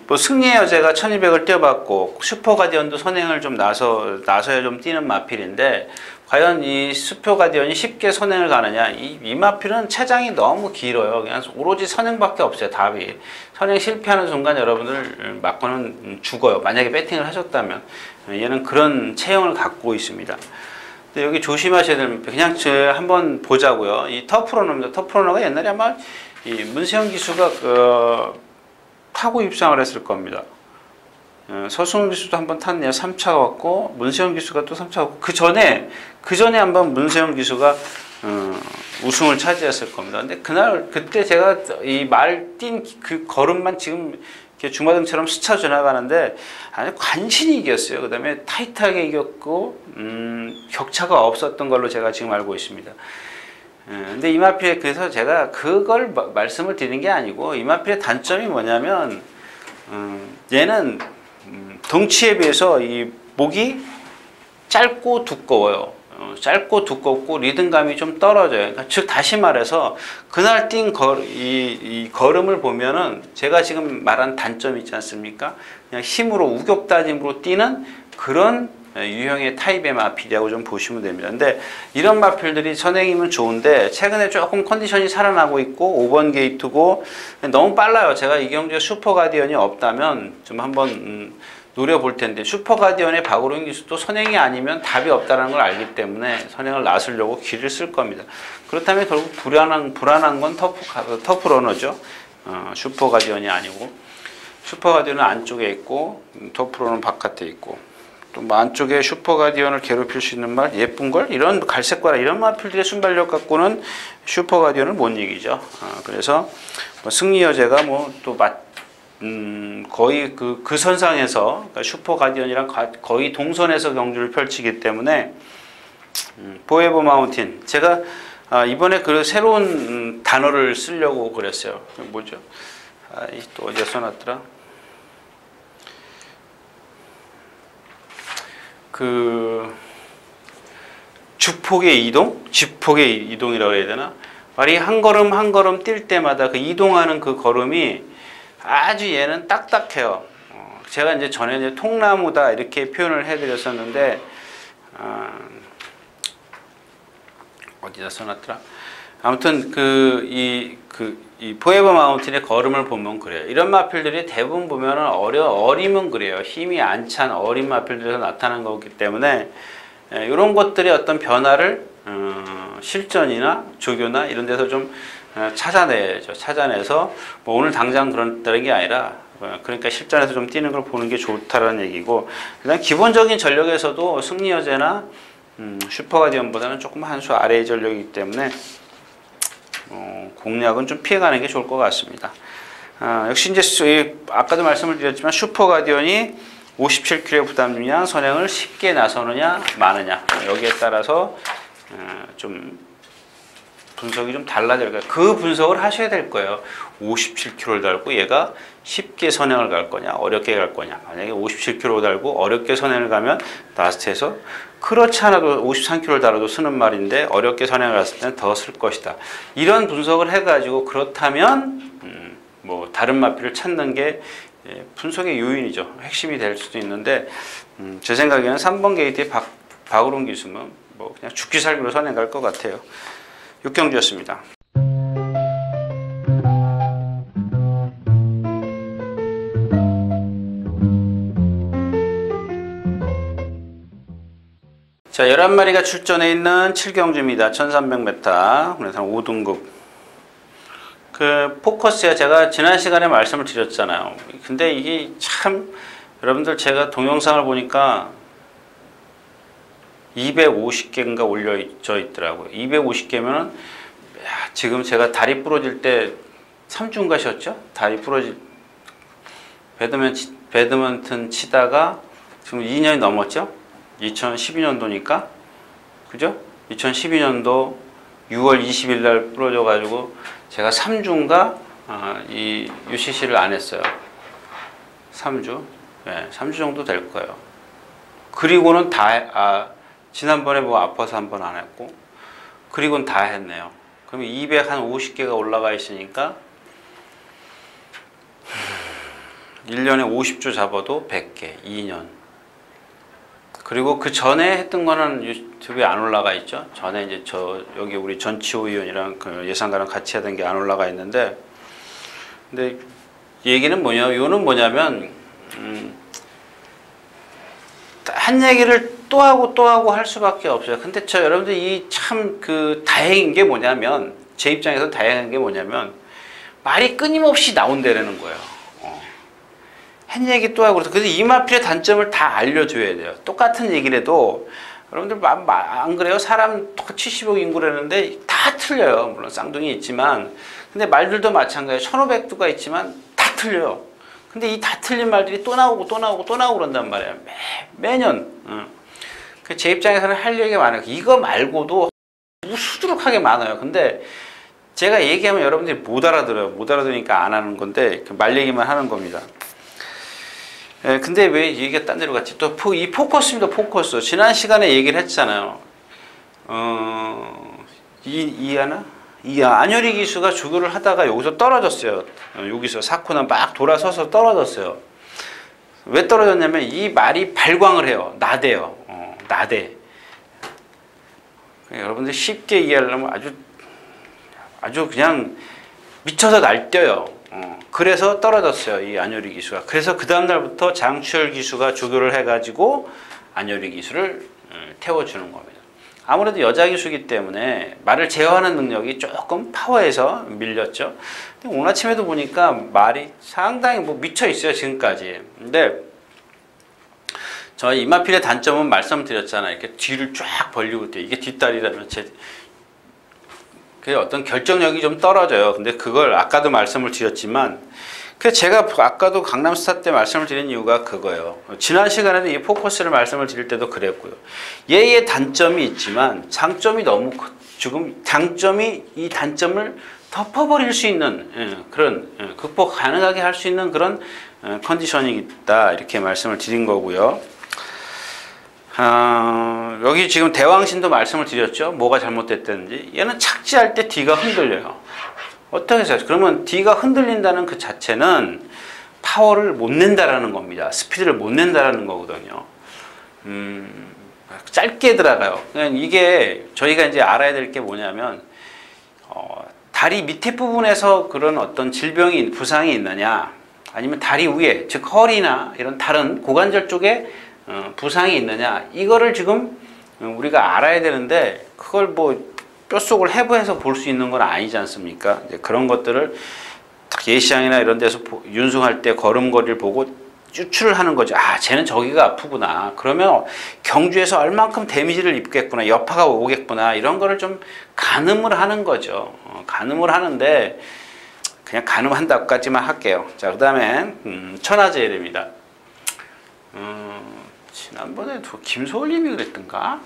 Speaker 1: 뭐 승리의 여제가 1200을 뛰어봤고 슈퍼가디언도 선행을 좀 나서야 좀 뛰는 마필인데 과연 이 슈퍼가디언이 쉽게 선행을 가느냐. 이 마필은 체장이 너무 길어요. 그냥 오로지 선행밖에 없어요. 답이. 선행 실패하는 순간 여러분들 맞고는 죽어요. 만약에 배팅을 하셨다면. 얘는 그런 체형을 갖고 있습니다. 근데 여기 조심하셔야 됩니다. 그냥 한번 보자고요. 이 터프로너입니다. 터프로너가 옛날에 아마 이 문세영 기수가 타고 입상을 했을 겁니다. 서승훈 기수도 한번 탔네요. 3차가 왔고 문세영 기수가 또 3차가 왔고 그 전에 한번 문세영 기수가 우승을 차지했을 겁니다. 근데 그때 제가 이 말 뛴 그 걸음만 지금 이렇게 주마등처럼 스쳐 지나가는데 아주 간신히 이겼어요. 그 다음에 타이트하게 이겼고 격차가 없었던 걸로 제가 지금 알고 있습니다. 근데 이마필에 그래서 제가 그걸 말씀을 드리는 게 아니고 이마필의 단점이 뭐냐면 얘는 덩치에 비해서 이 목이 짧고 두꺼워요. 짧고 두껍고 리듬감이 좀 떨어져요. 그러니까 즉 다시 말해서 그날 뛴 이 걸음을 보면은 제가 지금 말한 단점이 있지 않습니까? 그냥 힘으로 우격다짐으로 뛰는 그런 유형의 타입의 마필이라고 좀 보시면 됩니다. 근데 이런 마필들이 선행이면 좋은데 최근에 조금 컨디션이 살아나고 있고 5번 게이트고 너무 빨라요. 제가 이경주에 슈퍼가디언이 없다면 좀 한번 노려볼 텐데 슈퍼가디언의 박오룡 기수도 선행이 아니면 답이 없다는 걸 알기 때문에 선행을 나서려고 길을 쓸 겁니다. 그렇다면 결국 불안한 건 터프러너죠. 슈퍼가디언이 아니고 슈퍼가디언은 안쪽에 있고 토프로는 바깥에 있고 또 뭐 안쪽에 슈퍼가디언을 괴롭힐 수 있는 말 예쁜 걸 이런 갈색과라 이런 마필들의 순발력 갖고는 슈퍼가디언을 못 이기죠. 그래서 뭐 승리여제가 뭐 또 거의 그 선상에서 그러니까 슈퍼가디언이랑 거의 동선에서 경주를 펼치기 때문에 포에버 마운틴 제가 이번에 그 새로운 단어를 쓰려고 그랬어요. 뭐죠? 또 어디에 써놨더라? 그 주폭의 이동? 지폭의 이동이라고 해야 되나? 말이 한 걸음 한 걸음 뛸 때마다 그 이동하는 그 걸음이 아주 얘는 딱딱해요. 제가 이제 전에 이제 통나무다 이렇게 표현을 해드렸었는데 어디다 써놨더라? 아무튼 이 포에버 마운틴의 걸음을 보면 그래요. 이런 마필들이 대부분 보면은 어리면 그래요. 힘이 안 찬 어린 마필들에서 나타난 거기 때문에 이런 것들의 어떤 변화를 실전이나 조교나 이런 데서 좀 찾아내죠. 찾아내서 뭐 오늘 당장 그런다는 게 아니라 그러니까 실전에서 좀 뛰는 걸 보는 게 좋다라는 얘기고 일단 기본적인 전력에서도 승리여제나 슈퍼가디언보다는 조금 한 수 아래의 전력이기 때문에 공략은 좀 피해가는 게 좋을 것 같습니다. 역시 이제 아까도 말씀을 드렸지만 슈퍼가디언이 57kg의 부담량 선행을 쉽게 나서느냐 마느냐 여기에 따라서 좀 분석이 좀 달라질 거예요. 그 분석을 하셔야 될 거예요. 57kg를 달고 얘가 쉽게 선행을 갈 거냐 어렵게 갈 거냐. 만약에 57kg 달고 어렵게 선행을 가면 라스트에서 그렇지 않아도 53kg를 달아도 쓰는 말인데 어렵게 선행을 갔을 때는 더 쓸 것이다. 이런 분석을 해가지고 그렇다면 뭐 다른 마필을 찾는 게 분석의 요인이죠. 핵심이 될 수도 있는데 제 생각에는 3번 게이트의 박우론 기수면 뭐 그냥 죽기 살기로 선행 갈 것 같아요. 6경주였습니다. 자, 11마리가 출전해 있는 7경주입니다. 1300m. 그래서 5등급. 그 포커스야 제가 지난 시간에 말씀을 드렸잖아요. 근데 이게 참 여러분들 제가 동영상을 보니까 250개인가 올려져 있더라고요. 250개면은 지금 제가 다리 부러질 때 3주인가 쉬었죠? 다리 부러질 배드민턴 치다가 지금 2년이 넘었죠? 2012년도니까 그죠? 2012년도 6월 20일 날 부러져 가지고 제가 3주인가 이 UCC를 안 했어요. 3주? 네, 3주 정도 될 거예요. 그리고는 지난번에 뭐 아파서 한 번 안 했고 그리고는 다 했네요. 그럼 250개가 올라가 있으니까 1년에 50주 잡아도 100개, 2년. 그리고 그 전에 했던 거는 유튜브에 안 올라가 있죠. 전에 이제 여기 우리 전치호 의원이랑 그 예상가랑 같이 하던 게 안 올라가 있는데, 근데 얘기는 요는 뭐냐면, 한 얘기를 또 하고 할 수밖에 없어요. 근데 여러분들 이 참 다행인 게 뭐냐면, 제 입장에서 다행한 게 뭐냐면, 말이 끊임없이 나온다라는 거예요. 한 얘기 또 하고 그래서 이 마필의 단점을 다 알려줘야 돼요. 똑같은 얘기를 해도 여러분들 안 그래요? 사람 70억 인구라는데 다 틀려요. 물론 쌍둥이 있지만 근데 말들도 마찬가지예요. 1500두가 있지만 다 틀려요. 근데 이 다 틀린 말들이 또 나오고 그런단 말이에요. 매년. 제 입장에서는 할 얘기가 많아요. 이거 말고도 수두룩하게 많아요. 근데 제가 얘기하면 여러분들이 못 알아들어요. 못 알아들으니까 안 하는 건데 말 얘기만 하는 겁니다. 근데 왜 얘기가 딴 데로 갔지? 또 이 포커스입니다. 포커스. 지난 시간에 얘기를 했잖아요. 안효리 기수가 조교를 하다가 여기서 떨어졌어요. 여기서 사코나 막 돌아서서 떨어졌어요. 왜 떨어졌냐면 이 말이 발광을 해요. 나대요. 나대. 여러분들 쉽게 이해하려면 아주 그냥 미쳐서 날뛰어요. 그래서 떨어졌어요. 이 안효리 기수가. 그래서 그 다음날부터 장추열 기수가 조교를 해가지고 안효리 기수를 태워주는 겁니다. 아무래도 여자 기수이기 때문에 말을 제어하는 능력이 조금 파워에서 밀렸죠. 근데 오늘 아침에도 보니까 말이 상당히 뭐 미쳐 있어요, 지금까지. 근데 저희 이마필의 단점은 말씀드렸잖아요. 이렇게 뒤를 쫙 벌리고 있대요. 이게 뒷다리라면 그 어떤 결정력이 좀 떨어져요. 근데 그걸 아까도 말씀을 드렸지만, 그래서 제가 아까도 강남스타 때 말씀을 드린 이유가 그거예요. 지난 시간에도 이 포커스를 말씀을 드릴 때도 그랬고요. 얘의 단점이 있지만 장점이 너무 지금 장점이 이 단점을 덮어버릴 수 있는 그런 극복 가능하게 할 수 있는 그런 컨디셔닝이 있다, 이렇게 말씀을 드린 거고요. 여기 지금 대왕신도 말씀을 드렸죠. 뭐가 잘못됐다는지. 얘는 착지할 때 D가 흔들려요. 어떻게 해서? 그러면 D가 흔들린다는 그 자체는 파워를 못 낸다라는 겁니다. 스피드를 못 낸다라는 거거든요. 짧게 들어가요. 이게 저희가 이제 알아야 될 게 뭐냐면, 다리 밑에 부분에서 그런 어떤 질병이, 부상이 있느냐, 아니면 다리 위에, 즉 허리나 이런 다른 고관절 쪽에 부상이 있느냐, 이거를 지금 우리가 알아야 되는데, 그걸 뭐 뼛속을 해부해서 볼 수 있는 건 아니지 않습니까? 이제 그런 것들을 예시장이나 이런 데서 윤승할 때 걸음걸이를 보고 추출을 하는 거죠. 아, 쟤는 저기가 아프구나. 그러면 경주에서 얼만큼 데미지를 입겠구나, 여파가 오겠구나, 이런 거를 좀 가늠을 하는 거죠. 가늠을 하는데, 그냥 가늠한다까지만 할게요. 자, 그 다음에 천하제일입니다. 지난번에 김소울님이 그랬던가?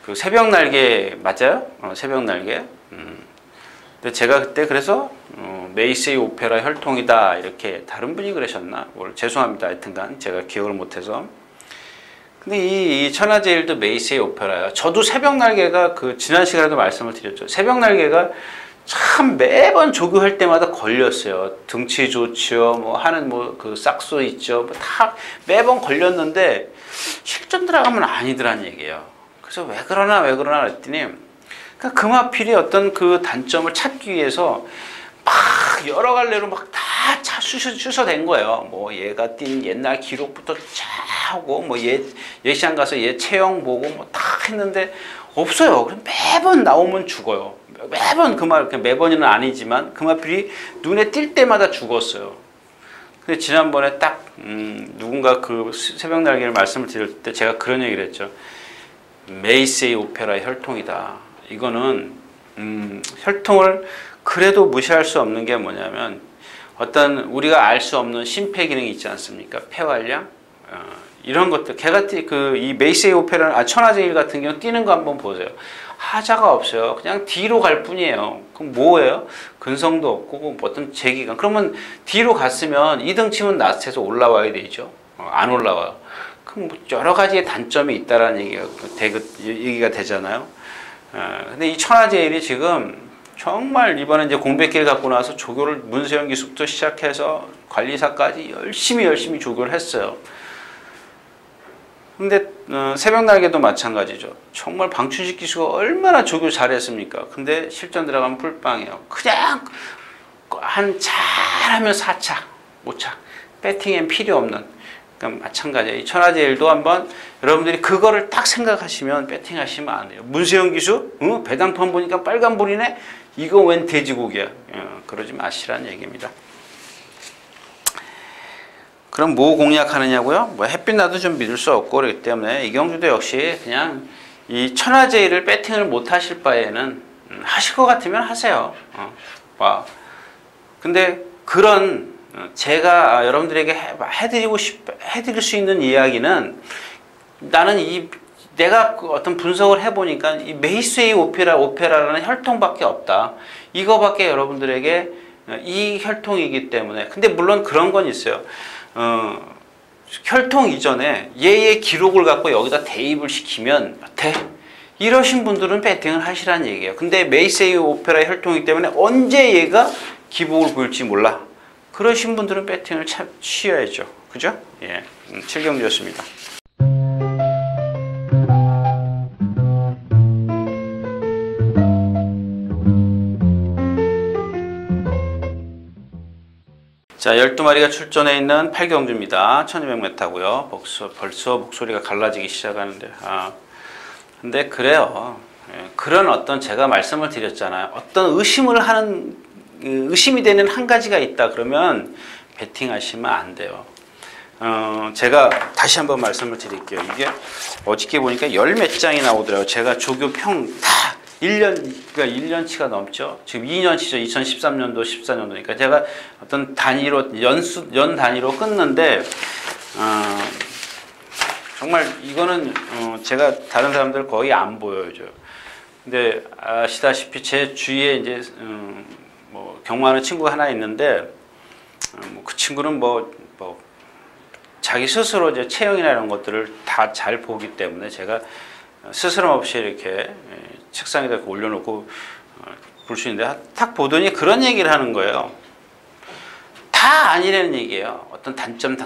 Speaker 1: 그 새벽날개 맞아요? 새벽날개. 근데 제가 그때 그래서 메이세이 오페라 혈통이다, 이렇게 다른 분이 그러셨나? 죄송합니다. 하여튼간 제가 기억을 못해서. 근데 이 천하제일도 메이세이 오페라예요. 저도 새벽날개가 그 지난 시간에도 말씀을 드렸죠. 새벽날개가 참 매번 조교할 때마다 걸렸어요. 등치 좋죠, 뭐 하는 뭐 그 싹소 있죠, 뭐 다 매번 걸렸는데 실전 들어가면 아니더란 얘기예요. 그래서 왜 그러나 했더니, 그러니까 금화필이 어떤 그 단점을 찾기 위해서 막 여러 갈래로 막 다 추서댄 거예요. 뭐 얘가 뛴 옛날 기록부터 쫙 하고, 뭐 예시장 가서 얘 체형 보고 뭐 다 했는데 없어요. 그럼 매번 나오면 죽어요. 매번 매번은 아니지만 금화필이 눈에 띌 때마다 죽었어요. 근데 지난번에 딱 누군가 그 새벽날개를 말씀을 드릴 때 제가 그런 얘기를 했죠. 메이세이 오페라의 혈통이다. 이거는 혈통을 그래도 무시할 수 없는 게 뭐냐면, 어떤 우리가 알 수 없는 심폐기능이 있지 않습니까? 폐활량, 이런 것들. 걔가 이 메이세이 오페라, 천하제일 같은 경우 뛰는 거 한번 보세요. 하자가 없어요. 그냥 뒤로 갈 뿐이에요. 그럼 뭐예요? 근성도 없고 어떤 제기감. 그러면 뒤로 갔으면 2등 치면 낫에서 올라와야 되죠. 안 올라와요. 그럼 여러 가지의 단점이 있다라는 얘기가 되잖아요. 근데 이 천하제일이 지금 정말 이번에 이제 공백기를 갖고 나서 조교를 문세영 기수부터 시작해서 관리사까지 열심히 조교를 했어요. 근데 새벽날개도 마찬가지죠. 정말 방춘식 기수가 얼마나 조교 잘했습니까? 근데 실전 들어가면 풀빵이에요. 그냥 잘하면 4차, 5차, 배팅엔 필요 없는. 그러니까 마찬가지예요. 이 천하제일도 한번 여러분들이 그거를 딱 생각하시면 배팅하시면 안 돼요. 문세영 기수, 배당판 보니까 빨간불이네. 이거 웬 돼지고기야? 그러지 마시라는 얘기입니다. 그럼 뭐 공략하느냐고요? 뭐 햇빛 나도 좀 믿을 수 없고, 그렇기 때문에 이경주도 역시 그냥 이 천하제일을 배팅을 못 하실 바에는 하실 것 같으면 하세요. 근데 그런 제가 여러분들에게 해드릴 수 있는 이야기는, 나는 내가 어떤 분석을 해보니까 이 메이세이 오페라라는 혈통밖에 없다. 이거밖에 여러분들에게 이 혈통이기 때문에. 근데 물론 그런 건 있어요. 혈통 이전에 얘의 기록을 갖고 여기다 대입을 시키면 돼. 이러신 분들은 배팅을 하시라는 얘기예요. 근데 메이세이 오페라의 혈통이기 때문에 언제 얘가 기복을 보일지 몰라. 그러신 분들은 배팅을 쉬어야죠. 그죠? 예. 칠경주였습니다. 자, 12마리가 출전해 있는 8경주입니다. 1200m고요. 벌써 목소리가 갈라지기 시작하는데, 근데 그래요. 예, 그런 어떤 제가 말씀을 드렸잖아요. 어떤 의심을 하는 의심이 되는 한 가지가 있다 그러면 베팅하시면 안 돼요. 제가 다시 한번 말씀을 드릴게요. 이게 어저께 보니까 열 몇 장이 나오더라고요. 제가 조교 평 다 1년, 그러니까 1년치가 넘죠. 지금 2년치죠. 2013년도, 14년도니까 제가 어떤 단위로, 연 단위로 끊는데, 정말 이거는, 제가 다른 사람들 거의 안 보여줘요. 근데 아시다시피 제 주위에 이제, 뭐, 경마하는 친구가 하나 있는데, 그 친구는 자기 스스로 이제 체형이나 이런 것들을 다 잘 보기 때문에 제가 스스럼 없이 이렇게 책상에다 올려놓고 볼 수 있는데 딱 보더니 그런 얘기를 하는 거예요. 다 아니라는 얘기예요. 어떤 단점.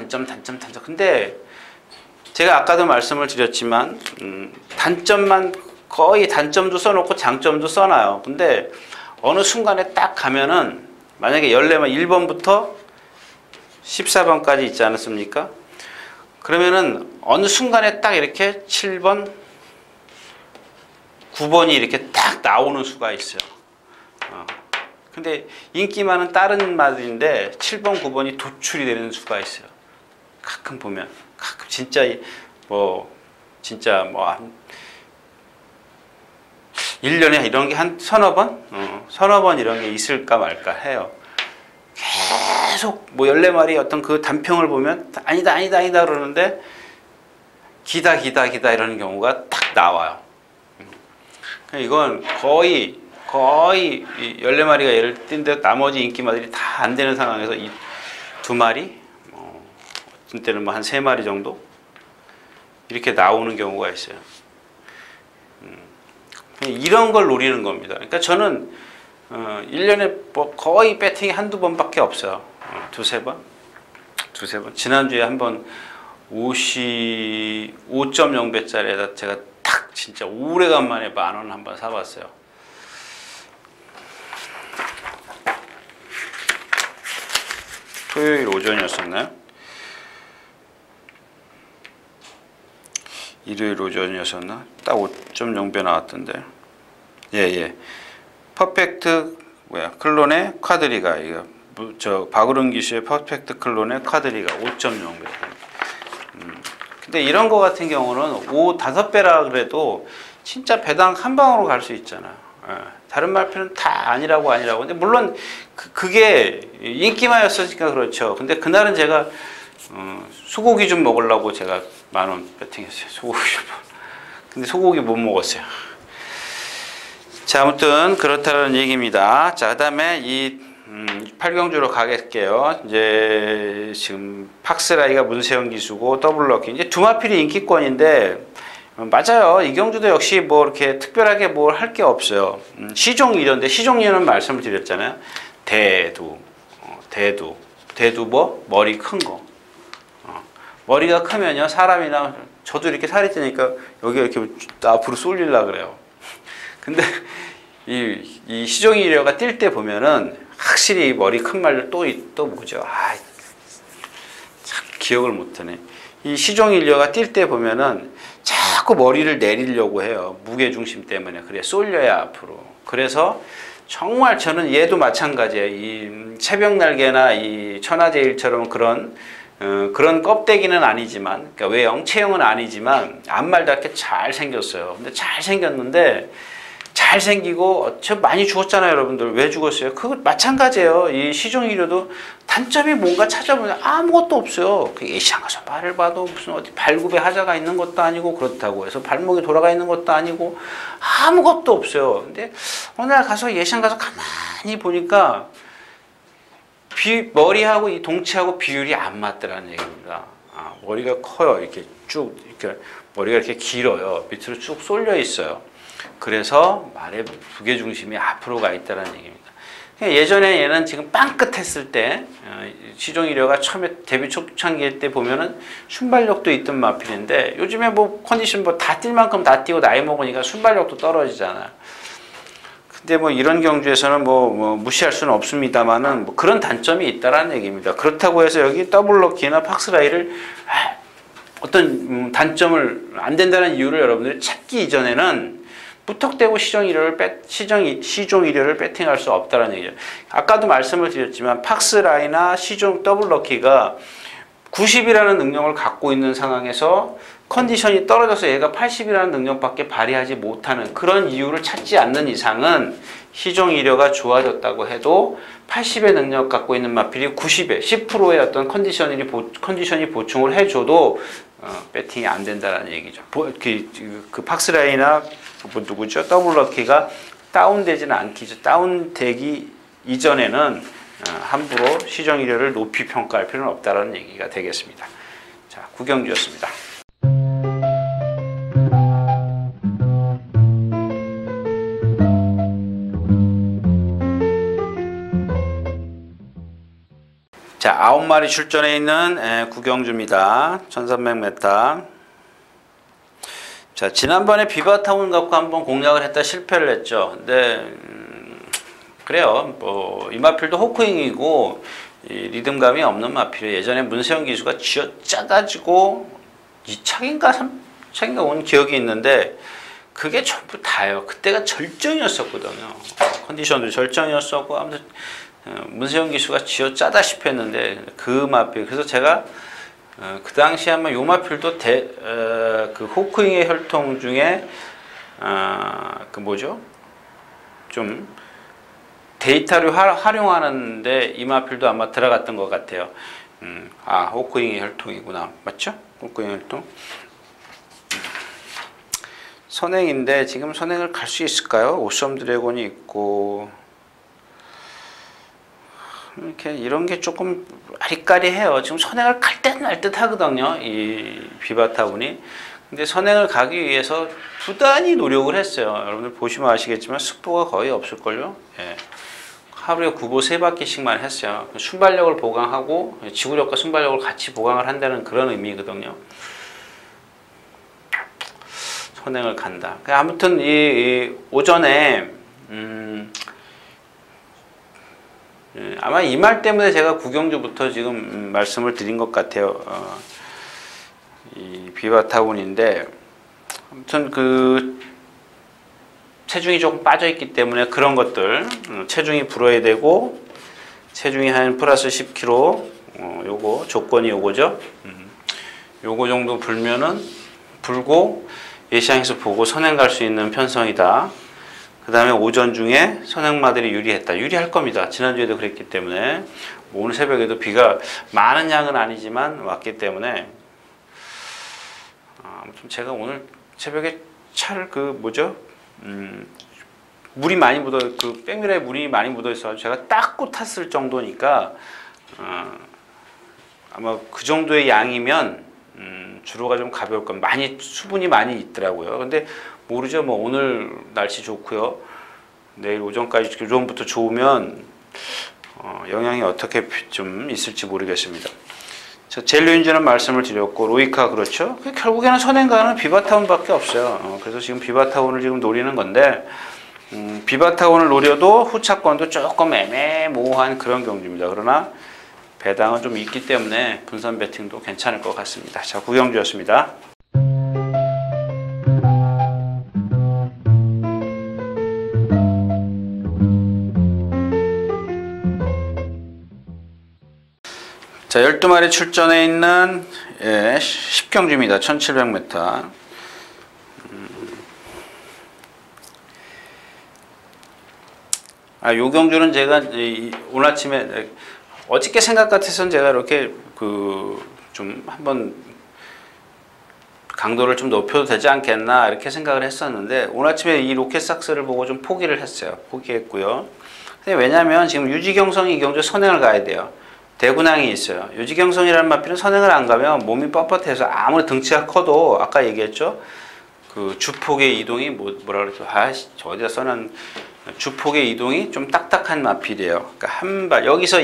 Speaker 1: 근데 제가 아까도 말씀을 드렸지만 단점만 거의 단점도 써놓고 장점도 써놔요. 근데 어느 순간에 딱 가면은 만약에 14번 1번부터 14번까지 있지 않았습니까? 그러면은 어느 순간에 딱 이렇게 7번, 9번이 이렇게 딱 나오는 수가 있어요. 근데 인기 많은 다른 말인데 7번, 9번이 도출이 되는 수가 있어요. 가끔 보면 가끔 진짜 한 1년에 이런 게 한 서너 번? 서너 번 이런 게 있을까 말까 해요. 계속 14마리 어떤 그 단평을 보면 아니다 그러는데 기다 이러는 경우가 딱 나와요. 이건 거의 14마리가 예를 뜬데 나머지 인기마들이 다 안 되는 상황에서 이 2마리, 어떤 때는 한 3마리 정도 이렇게 나오는 경우가 있어요. 이런 걸 노리는 겁니다. 그러니까 저는 1년에 거의 배팅이 한두 번밖에 없어요. 두세 번. 지난주에 한번 5.0배짜리에다 제가 딱 진짜 오래간만에 10,000원 한번 사봤어요. 토요일 오전이었었나요? 일요일 오전이었었나? 딱 5.0배 나왔던데. 예. 퍼펙트 클론의 쿼드리가 이거 박우른 기수의 퍼펙트 클론의 쿼드리가 5.0배. 근데 이런 거 같은 경우는 5-5배라 그래도 진짜 배당 한 방으로 갈 수 있잖아요. 다른 말표는 다 아니라고. 근데 물론 그게 인기마였으니까 그렇죠. 근데 그날은 제가 소고기 좀 먹으려고 제가 10,000원 배팅했어요. 소고기 좀. 근데 소고기 못 먹었어요. 자, 아무튼 그렇다는 얘기입니다. 자, 그다음에 이 8경주로 가겠게요. 이제 지금 팍스라이가 문세영 기수고 더블럭키 이제 두마필이 인기권인데 맞아요. 이 경주도 역시 뭐 이렇게 특별하게 뭘 할 게 없어요. 시종일효인데 시종일효는 말씀을 드렸잖아요. 대두 뭐 머리 큰 거. 머리가 크면요 사람이나 저도 이렇게 살이 찌니까 여기가 이렇게 앞으로 쏠리려 그래요. 근데 이 시종일효가 뛸 때 보면은 확실히 머리 큰 말로 또 뭐죠? 참 기억을 못하네. 이 시종일효가 뛸 때 보면은 자꾸 머리를 내리려고 해요. 무게 중심 때문에. 그래 쏠려야 앞으로. 그래서 정말 저는 얘도 마찬가지예요. 이 새벽날개나 이 천하제일처럼 그런 껍데기는 아니지만, 그러니까 외형, 체형은 아니지만 앞말답게 잘 생겼어요. 근데 잘 생겼는데 잘생기고 저 많이 죽었잖아요, 여러분들. 왜 죽었어요? 그거 마찬가지예요. 이 시종일효도 단점이 뭔가 찾아보면 아무것도 없어요. 그 예시장 가서 말을 봐도 무슨 어디 발굽에 하자가 있는 것도 아니고 그렇다고 해서 발목이 돌아가 있는 것도 아니고 아무것도 없어요. 근데 어느 날 가서 예시장 가서 가만히 보니까 머리하고 이 동치하고 비율이 안 맞더라는 얘기입니다. 머리가 커요. 이렇게 쭉 이렇게 머리가 이렇게 길어요. 밑으로 쭉 쏠려 있어요. 그래서 말의 무게 중심이 앞으로 가 있다는 얘기입니다. 예전에 얘는 지금 빵긋했을 때 시종일효가 처음에 데뷔 초창기 때 보면은 순발력도 있던 마필인데 요즘에 뭐 컨디션 뭐 다 뛸 만큼 다 뛰고 나이 먹으니까 순발력도 떨어지잖아요. 근데 뭐 이런 경주에서는 뭐 무시할 수는 없습니다만은 뭐 그런 단점이 있다라는 얘기입니다. 그렇다고 해서 여기 더블럭키나 팍스라이를 어떤 단점을 안 된다는 이유를 여러분들이 찾기 이전에는 무턱대고 시종 이료를 배팅할 수 없다는 얘기죠. 아까도 말씀을 드렸지만 팍스라이나 시종 더블럭키가 90이라는 능력을 갖고 있는 상황에서 컨디션이 떨어져서 얘가 80이라는 능력밖에 발휘하지 못하는 그런 이유를 찾지 않는 이상은 시종 이료가 좋아졌다고 해도 80의 능력 갖고 있는 마필이 90의 10%의 어떤 컨디션이 보충을 해줘도 배팅이 안 된다는 얘기죠. 그 팍스라이나 누구죠? 더블럭키가 다운되지는 않기죠. 다운되기 이전에는 함부로 시종 이료를 높이 평가할 필요는 없다는 얘기가 되겠습니다. 자, 구경주였습니다. 자, 9마리 출전해 있는 구경주입니다. 1300m. 자, 지난번에 비바타운 갖고 한번 공략을 했다 실패를 했죠. 근데 그래요. 뭐 이 마필도 호크잉이고 리듬감이 없는 마필이에요. 예전에 문세영 기수가 쥐어짜가지고 2차인가 3차인가 온 기억이 있는데 그게 전부 다예요. 그때가 절정이었었거든요. 컨디션도 절정이었었고 아무튼 문세영 기수가 쥐어짜다시피 했는데 그 마필. 그래서 제가 그 당시에 아마 요 마필도 그 호크잉의 혈통 중에 그 뭐죠? 좀 데이터를 활용하는데 이 마필도 아마 들어갔던 것 같아요. 호크잉의 혈통이구나. 맞죠? 호크잉 혈통. 선행인데 지금 선행을 갈 수 있을까요? 오썸 드래곤이 있고 이렇게 이런 게 조금 아리까리해요. 지금 선행을 갈 듯 말 듯 하거든요. 이 비바타운이. 근데 선행을 가기 위해서 부단히 노력을 했어요. 여러분들 보시면 아시겠지만 습도가 거의 없을걸요. 예. 하루에 9보 3바퀴씩만 했어요. 순발력을 보강하고 지구력과 순발력을 같이 보강을 한다는 그런 의미거든요. 선행을 간다. 아무튼 이 오전에 아마 이 말 때문에 제가 구경주부터 지금 말씀을 드린 것 같아요. 이 비바타운인데 아무튼 그 체중이 조금 빠져있기 때문에 그런 것들 체중이 불어야 되고 체중이 한 플러스 10kg 요거 조건이 요거죠. 요거 정도 불고 예시장에서 보고 선행 갈 수 있는 편성이다. 그 다음에 오전 중에 선행마들이 유리했다. 유리할 겁니다. 지난주에도 그랬기 때문에 오늘 새벽에도 비가 많은 양은 아니지만 왔기 때문에 아무튼 제가 오늘 새벽에 차를 물이 많이 묻어 그 백미러에 물이 많이 묻어 있어 제가 닦고 탔을 정도니까 아마 그 정도의 양이면 주로가 좀 가벼울 겁니다. 수분이 많이 있더라고요. 근데 모르죠. 뭐 오늘 날씨 좋고요. 내일 오전까지 오전부터 좋으면 영향이 어떻게 좀 있을지 모르겠습니다. 젤류인지는 말씀을 드렸고 로이카 그렇죠. 결국에는 선행가는 비바타운밖에 없어요. 그래서 지금 비바타운을 지금 노리는 건데 비바타운을 노려도 후차권도 조금 애매모호한 그런 경주입니다. 그러나 배당은 좀 있기 때문에 분산 배팅도 괜찮을 것 같습니다. 자, 구경주였습니다. 자, 12마리 출전해 있는 10경주입니다. 1700m. 요 경주는 제가 오늘 아침에 어저께 생각 같아서는 제가 이렇게 좀 한번 강도를 좀 높여도 되지 않겠나 이렇게 생각을 했었는데 오늘 아침에 이 로켓삭스를 보고 좀 포기를 했어요. 포기했고요. 근데 왜냐면 지금 유지경성이 이 경주에 선행을 가야 돼요. 대군항이 있어요. 유지경성이라는 마필은 선행을 안 가면 몸이 뻣뻣해서 아무리 등치가 커도 아까 얘기했죠. 그 주폭의 이동이 뭐라 그랬죠? 어디다 써는 주폭의 이동이 좀 딱딱한 마필이에요. 그러니까 한 발 여기서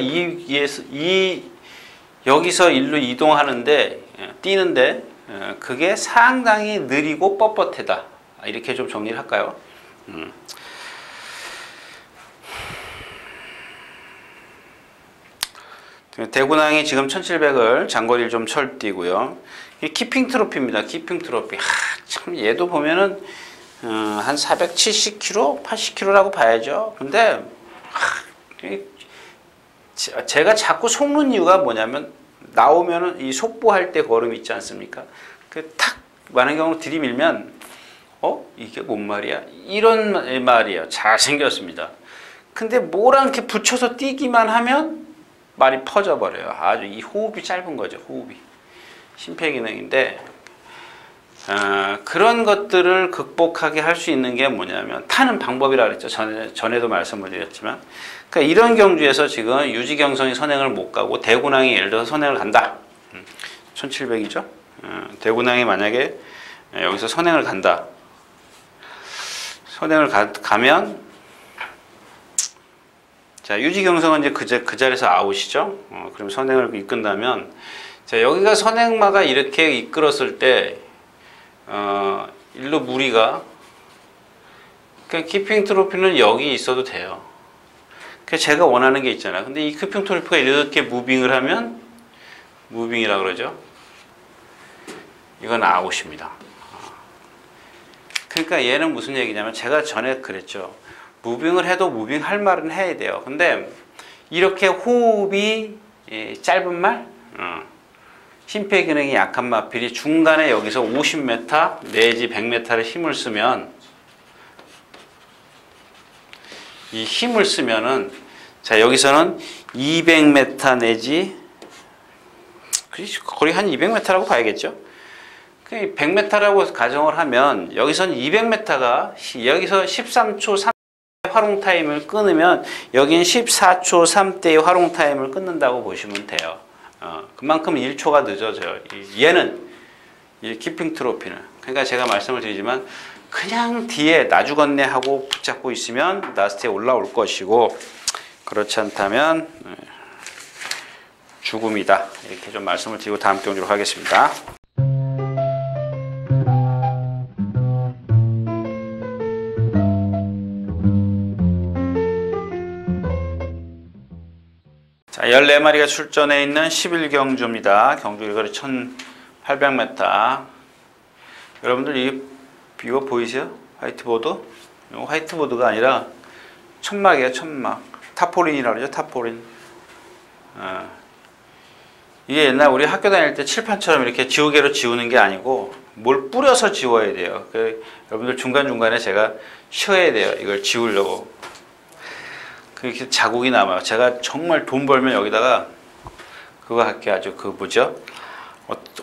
Speaker 1: 여기서 일로 이동하는데 뛰는데 그게 상당히 느리고 뻣뻣하다. 이렇게 좀 정리를 할까요? 대구낭이 지금 1700을 장거리를 좀 철뛰고요. 키핑 트로피입니다. 키핑 트로피. 참 얘도 보면은 한 470km, 80km라고 봐야죠. 근데 제가 자꾸 속는 이유가 뭐냐면 나오면은 이 속보할 때 걸음 있지 않습니까? 그 탁 많은 경우 들이밀면 이게 뭔 말이야? 이런 말이에요. 잘 생겼습니다. 근데 뭐랑 이렇게 붙여서 뛰기만 하면 말이 퍼져 버려요. 아주 이 호흡이 짧은 거죠. 호흡이 심폐기능인데 그런 것들을 극복하게 할 수 있는 게 뭐냐면 타는 방법이라 그랬죠. 전에도 말씀을 드렸지만 그러니까 이런 경주에서 지금 유지경선이 선행을 못 가고 대구낭이 예를 들어서 선행을 간다. 1700이죠. 대구낭이 만약에 여기서 선행을 간다. 선행을 가면 자 유지경선은 이제 그 자리에서 아웃이죠. 그럼 선행을 이끈다면 자 여기가 선행마가 이렇게 이끌었을 때 일로 무리가 그러니까 키핑 트로피는 여기 있어도 돼요. 그러니까 제가 원하는 게 있잖아요. 근데 이 키핑 트로피가 이렇게 무빙을 하면 무빙이라 그러죠. 이건 아웃입니다. 그러니까 얘는 무슨 얘기냐면 제가 전에 그랬죠. 무빙을 해도 무빙할 말은 해야 돼요. 근데 이렇게 호흡이 짧은 말, 심폐기능이 약한 마필이 중간에 여기서 50m 내지 100m의 힘을 쓰면 이 힘을 쓰면은 자 여기서는 200m 내지 거의 한 200m라고 봐야겠죠. 100m라고 가정을 하면 여기서는 200m가 여기서 13초 3 활용 타임을 끊으면 여긴 14초 3대의 활용 타임을 끊는다고 보시면 돼요. 그만큼 1초가 늦어져요. 얘는 이 키핑 트로피는. 그러니까 제가 말씀을 드리지만 그냥 뒤에 나주건네 하고 붙잡고 있으면 라스트에 올라올 것이고 그렇지 않다면 죽음이다. 이렇게 좀 말씀을 드리고 다음 경주로 가겠습니다. 자, 14마리가 출전해 있는 11경주입니다. 경주 일거리 1800m. 여러분들 이거 보이세요? 화이트보드? 이거 화이트보드가 아니라 천막이에요. 천막. 타포린이라고 그러죠. 타포린. 이게 옛날 우리 학교 다닐 때 칠판처럼 이렇게 지우개로 지우는 게 아니고 뭘 뿌려서 지워야 돼요. 여러분들 중간중간에 제가 쉬어야 돼요. 이걸 지우려고. 그렇게 자국이 남아요. 제가 정말 돈 벌면 여기다가 그거 할게 아주 그 뭐죠?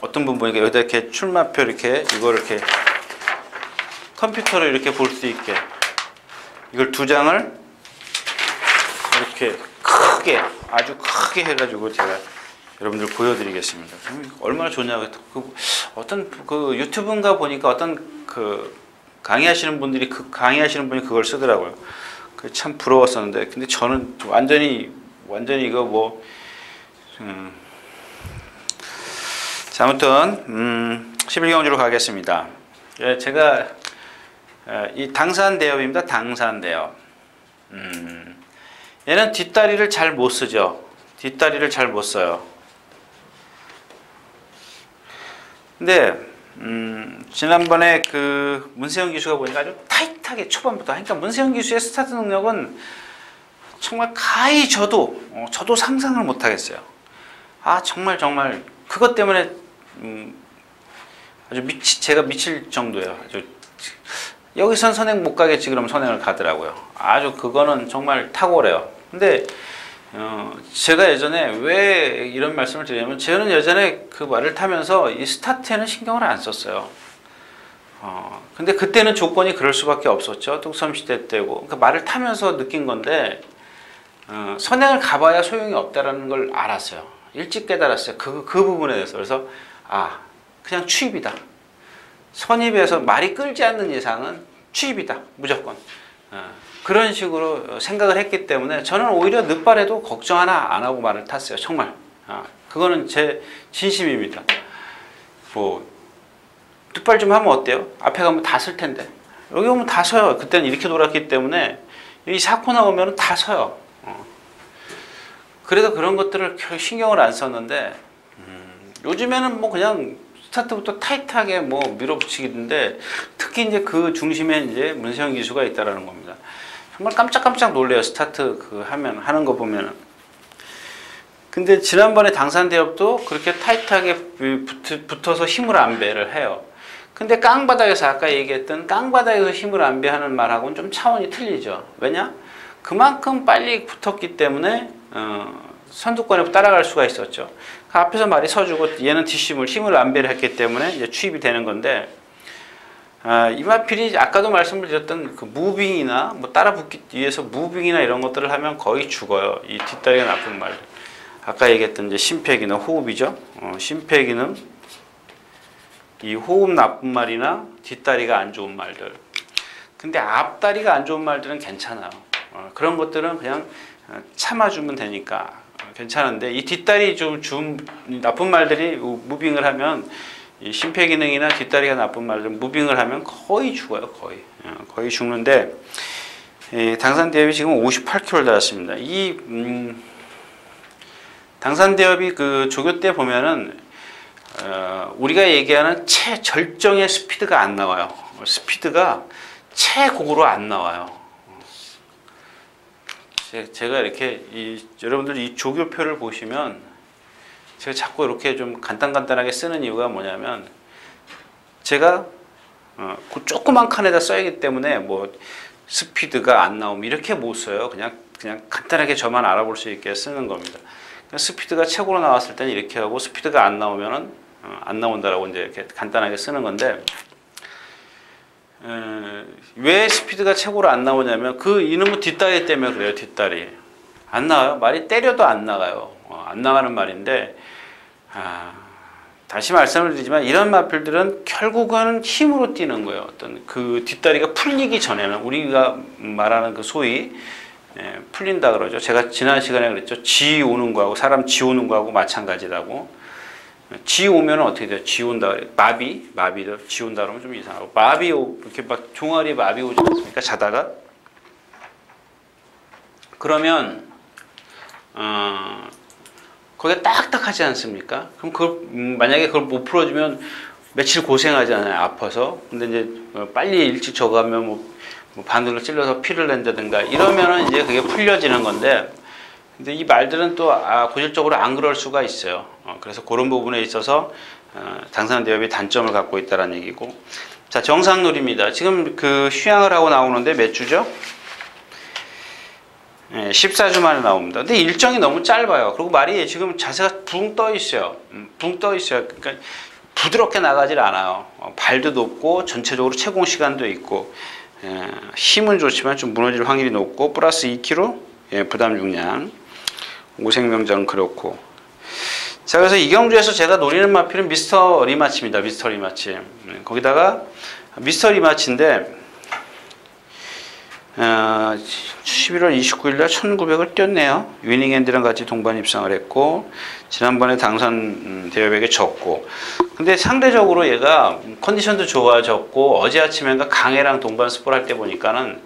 Speaker 1: 어떤 분 보니까 여기다 이렇게 출마표 이렇게 이걸 이렇게 컴퓨터로 이렇게 볼 수 있게 이걸 2장을 이렇게 크게 아주 크게 해가지고 제가 여러분들 보여드리겠습니다. 얼마나 좋냐고 어떤 그 유튜브인가 보니까 어떤 그 강의하시는 분이 그걸 쓰더라고요. 참 부러웠었는데 근데 저는 완전히 이거 뭐 자, 아무튼 11경주로 가겠습니다. 예, 제가 이 당산대엽입니다. 당산대엽. 얘는 뒷다리를 잘 못 쓰죠. 뒷다리를 잘 못 써요. 근데 지난번에 그 문세영 기수가 보니까 아주 타이트하게 초반부터 그러니까 문세영 기수의 스타트 능력은 정말 가히 저도 상상을 못 하겠어요. 정말 그것 때문에 아주 제가 미칠 정도예요. 여기선 선행 못 가겠지 그럼 선행을 가더라고요. 아주 그거는 정말 탁월해요. 근데 제가 예전에 왜 이런 말씀을 드리냐면 저는 예전에 그 말을 타면서 이 스타트에는 신경을 안 썼어요. 근데 그때는 조건이 그럴 수밖에 없었죠. 뚝섬 시대 때고. 그러니까 말을 타면서 느낀 건데 선행을 가봐야 소용이 없다라는 걸 알았어요. 일찍 깨달았어요. 그 부분에 대해서. 그래서 그냥 추입이다. 선입에서 말이 끌지 않는 이상은 추입이다. 무조건. 그런 식으로 생각을 했기 때문에 저는 오히려 늦발에도 걱정 하나 안 하고 말을 탔어요. 정말. 그거는 제 진심입니다. 뭐 늦발 좀 하면 어때요? 앞에 가면 다 쓸 텐데. 여기 오면 다 서요. 그때는 이렇게 돌았기 때문에 이 4코 나오면 다 서요. 그래서 그런 것들을 신경을 안 썼는데 요즘에는 뭐 그냥 스타트부터 타이트하게 뭐 밀어붙이기인데 특히 이제 그 중심에 이제 문세영 기수가 있다라는 겁니다. 정말 깜짝깜짝 놀래요. 스타트 하는 거 보면은. 근데 지난번에 당산대협도 그렇게 타이트하게 붙어서 힘을 안배를 해요. 근데 깡바닥에서 아까 얘기했던 깡바닥에서 힘을 안배하는 말하고는 좀 차원이 틀리죠. 왜냐? 그만큼 빨리 붙었기 때문에 선두권에 따라갈 수가 있었죠. 앞에서 말이 서주고 얘는 뒷심을 힘을 안배를 했기 때문에 이제 추입이 되는 건데 이마필이 아까도 말씀을 드렸던 그 무빙이나 뭐 따라붙기 위해서 무빙이나 이런 것들을 하면 거의 죽어요. 이 뒷다리가 나쁜 말들. 아까 얘기했던 이제 심폐기능 호흡이죠. 심폐기능 이 호흡 나쁜 말이나 뒷다리가 안 좋은 말들. 근데 앞다리가 안 좋은 말들은 괜찮아요. 그런 것들은 그냥 참아주면 되니까 괜찮은데 이 뒷다리 좀 나쁜 말들이 무빙을 하면 이 심폐기능이나 뒷다리가 나쁜 말들 무빙을 하면 거의 죽어요. 거의 죽는데 당산대협이 지금 58km 달았습니다. 이 당산대협이 그 조교 때 보면은 우리가 얘기하는 최절정의 스피드가 안 나와요. 스피드가 최고로 안 나와요. 제가 이렇게 여러분들 이 조교표를 보시면 제가 자꾸 이렇게 좀 간단하게 쓰는 이유가 뭐냐면 제가 그 조그만 칸에다 써야기 때문에 뭐 스피드가 안 나오면 이렇게 못 써요. 그냥 간단하게 저만 알아볼 수 있게 쓰는 겁니다. 스피드가 최고로 나왔을 때는 이렇게 하고 스피드가 안 나오면은 안 나온다라고 이제 이렇게 간단하게 쓰는 건데 왜 스피드가 최고로 안 나오냐면 그 이놈의 뒷다리 때문에 그래요. 뒷다리 안 나와요. 말이 때려도 안 나가요. 안 나가는 말인데 다시 말씀을 드리지만 이런 마필들은 결국은 힘으로 뛰는 거예요. 어떤 그 뒷다리가 풀리기 전에는 우리가 말하는 그 소위 풀린다 그러죠. 제가 지난 시간에 그랬죠. 지 오는 거하고 사람 지 오는 거하고 마찬가지라고. 지 오면 어떻게 돼요? 지 온다 그래요. 마비도 지 온다 그러면 좀 이상하고 마비 이렇게 막 종아리 마비 오지 않습니까? 자다가 그러면 거기가 딱딱하지 않습니까? 그럼 만약에 그걸 못 풀어주면 며칠 고생하잖아요. 아파서. 근데 이제 빨리 일찍 저가면 뭐 바늘로 찔러서 피를 낸다든가 이러면은 이제 그게 풀려지는 건데 근데 이 말들은 또 고질적으로 안 그럴 수가 있어요. 그래서 그런 부분에 있어서 당산대협이 단점을 갖고 있다는 얘기고. 자, 정상놀이입니다. 지금 그 휴양을 하고 나오는데 몇 주죠? 14주 만에 나옵니다. 근데 일정이 너무 짧아요. 그리고 말이 지금 자세가 붕 떠 있어요. 붕 떠 있어요. 그러니까 부드럽게 나가질 않아요. 발도 높고 전체적으로 채공 시간도 있고 힘은 좋지만 좀 무너질 확률이 높고 플러스 2kg 부담 중량 오색명장은 그렇고. 자, 그래서 이경주에서 제가 노리는 마필은 미스터 리마치입니다. 미스터 리마치. 거기다가 미스터 리마치인데 11월 29일 날 1900을 뛰었네요. 위닝핸드랑 같이 동반 입상을 했고 지난번에 당산 대협에게 졌고 근데 상대적으로 얘가 컨디션도 좋아졌고 어제 아침엔가 강해랑 동반 스포를 할 때 보니까는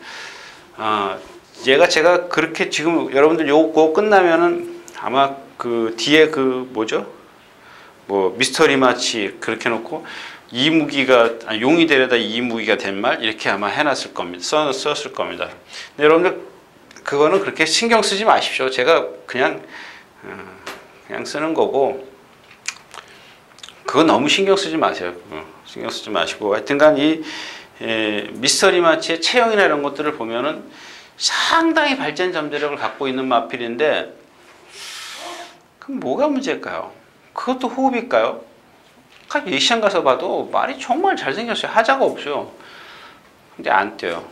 Speaker 1: 얘가 제가 그렇게 지금 여러분들 요거 끝나면은 아마 그 뒤에 그 뭐죠? 뭐 미스터 리마치 그렇게 놓고 이무기가 용이 되려다 이무기가 된 말 이렇게 아마 해놨을 겁니다. 썼을 겁니다. 근데 여러분들 그거는 그렇게 신경 쓰지 마십시오. 제가 그냥 쓰는 거고 그거 너무 신경 쓰지 마세요. 신경 쓰지 마시고 하여튼간 이 미스터 리마치의 체형이나 이런 것들을 보면은 상당히 발전 잠재력을 갖고 있는 마필인데 그럼 뭐가 문제일까요? 그것도 호흡일까요? 예시장 가서 봐도 말이 정말 잘생겼어요. 하자가 없어요. 근데 안 뛰어요.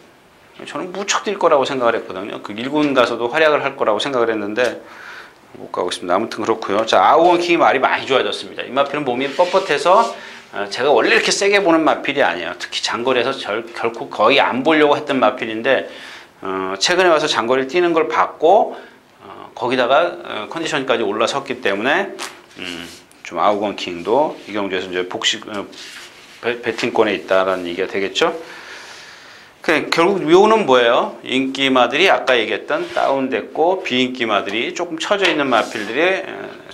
Speaker 1: 저는 무척 뛸 거라고 생각을 했거든요. 그 일군 가서도 활약을 할 거라고 생각을 했는데 못 가고 있습니다. 아무튼 그렇고요. 자, 아우원킹이 말이 많이 좋아졌습니다. 이 마필은 몸이 뻣뻣해서 제가 원래 이렇게 세게 보는 마필이 아니에요. 특히 장거리에서 결코 거의 안 보려고 했던 마필인데 최근에 와서 장거리를 뛰는 걸 봤고 거기다가 컨디션까지 올라섰기 때문에 좀 아우건킹도 이경주에서 이제 복식 배팅권에 있다라는 얘기가 되겠죠. 결국 요는 뭐예요? 인기마들이 아까 얘기했던 다운됐고 비인기마들이 조금 처져 있는 마필들의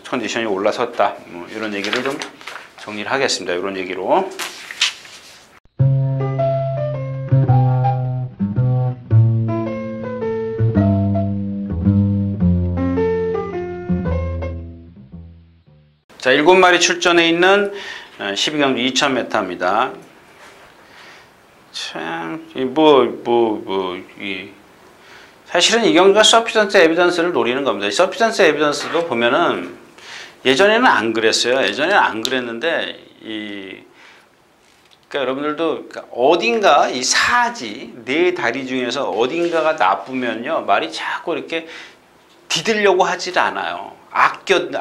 Speaker 1: 컨디션이 올라섰다. 뭐 이런 얘기를 좀 정리를 하겠습니다. 이런 얘기로. 자, 7마리 출전해 있는 12경주 2000m입니다. 참, 사실은 이 경주가 서피던스 에비던스를 노리는 겁니다. 서피던스 에비던스도 보면은 예전에는 안 그랬어요. 예전에는 안 그랬는데, 그러니까 여러분들도 어딘가 이 사지, 네 다리 중에서 어딘가가 나쁘면요, 말이 자꾸 이렇게 디들려고 하질 않아요.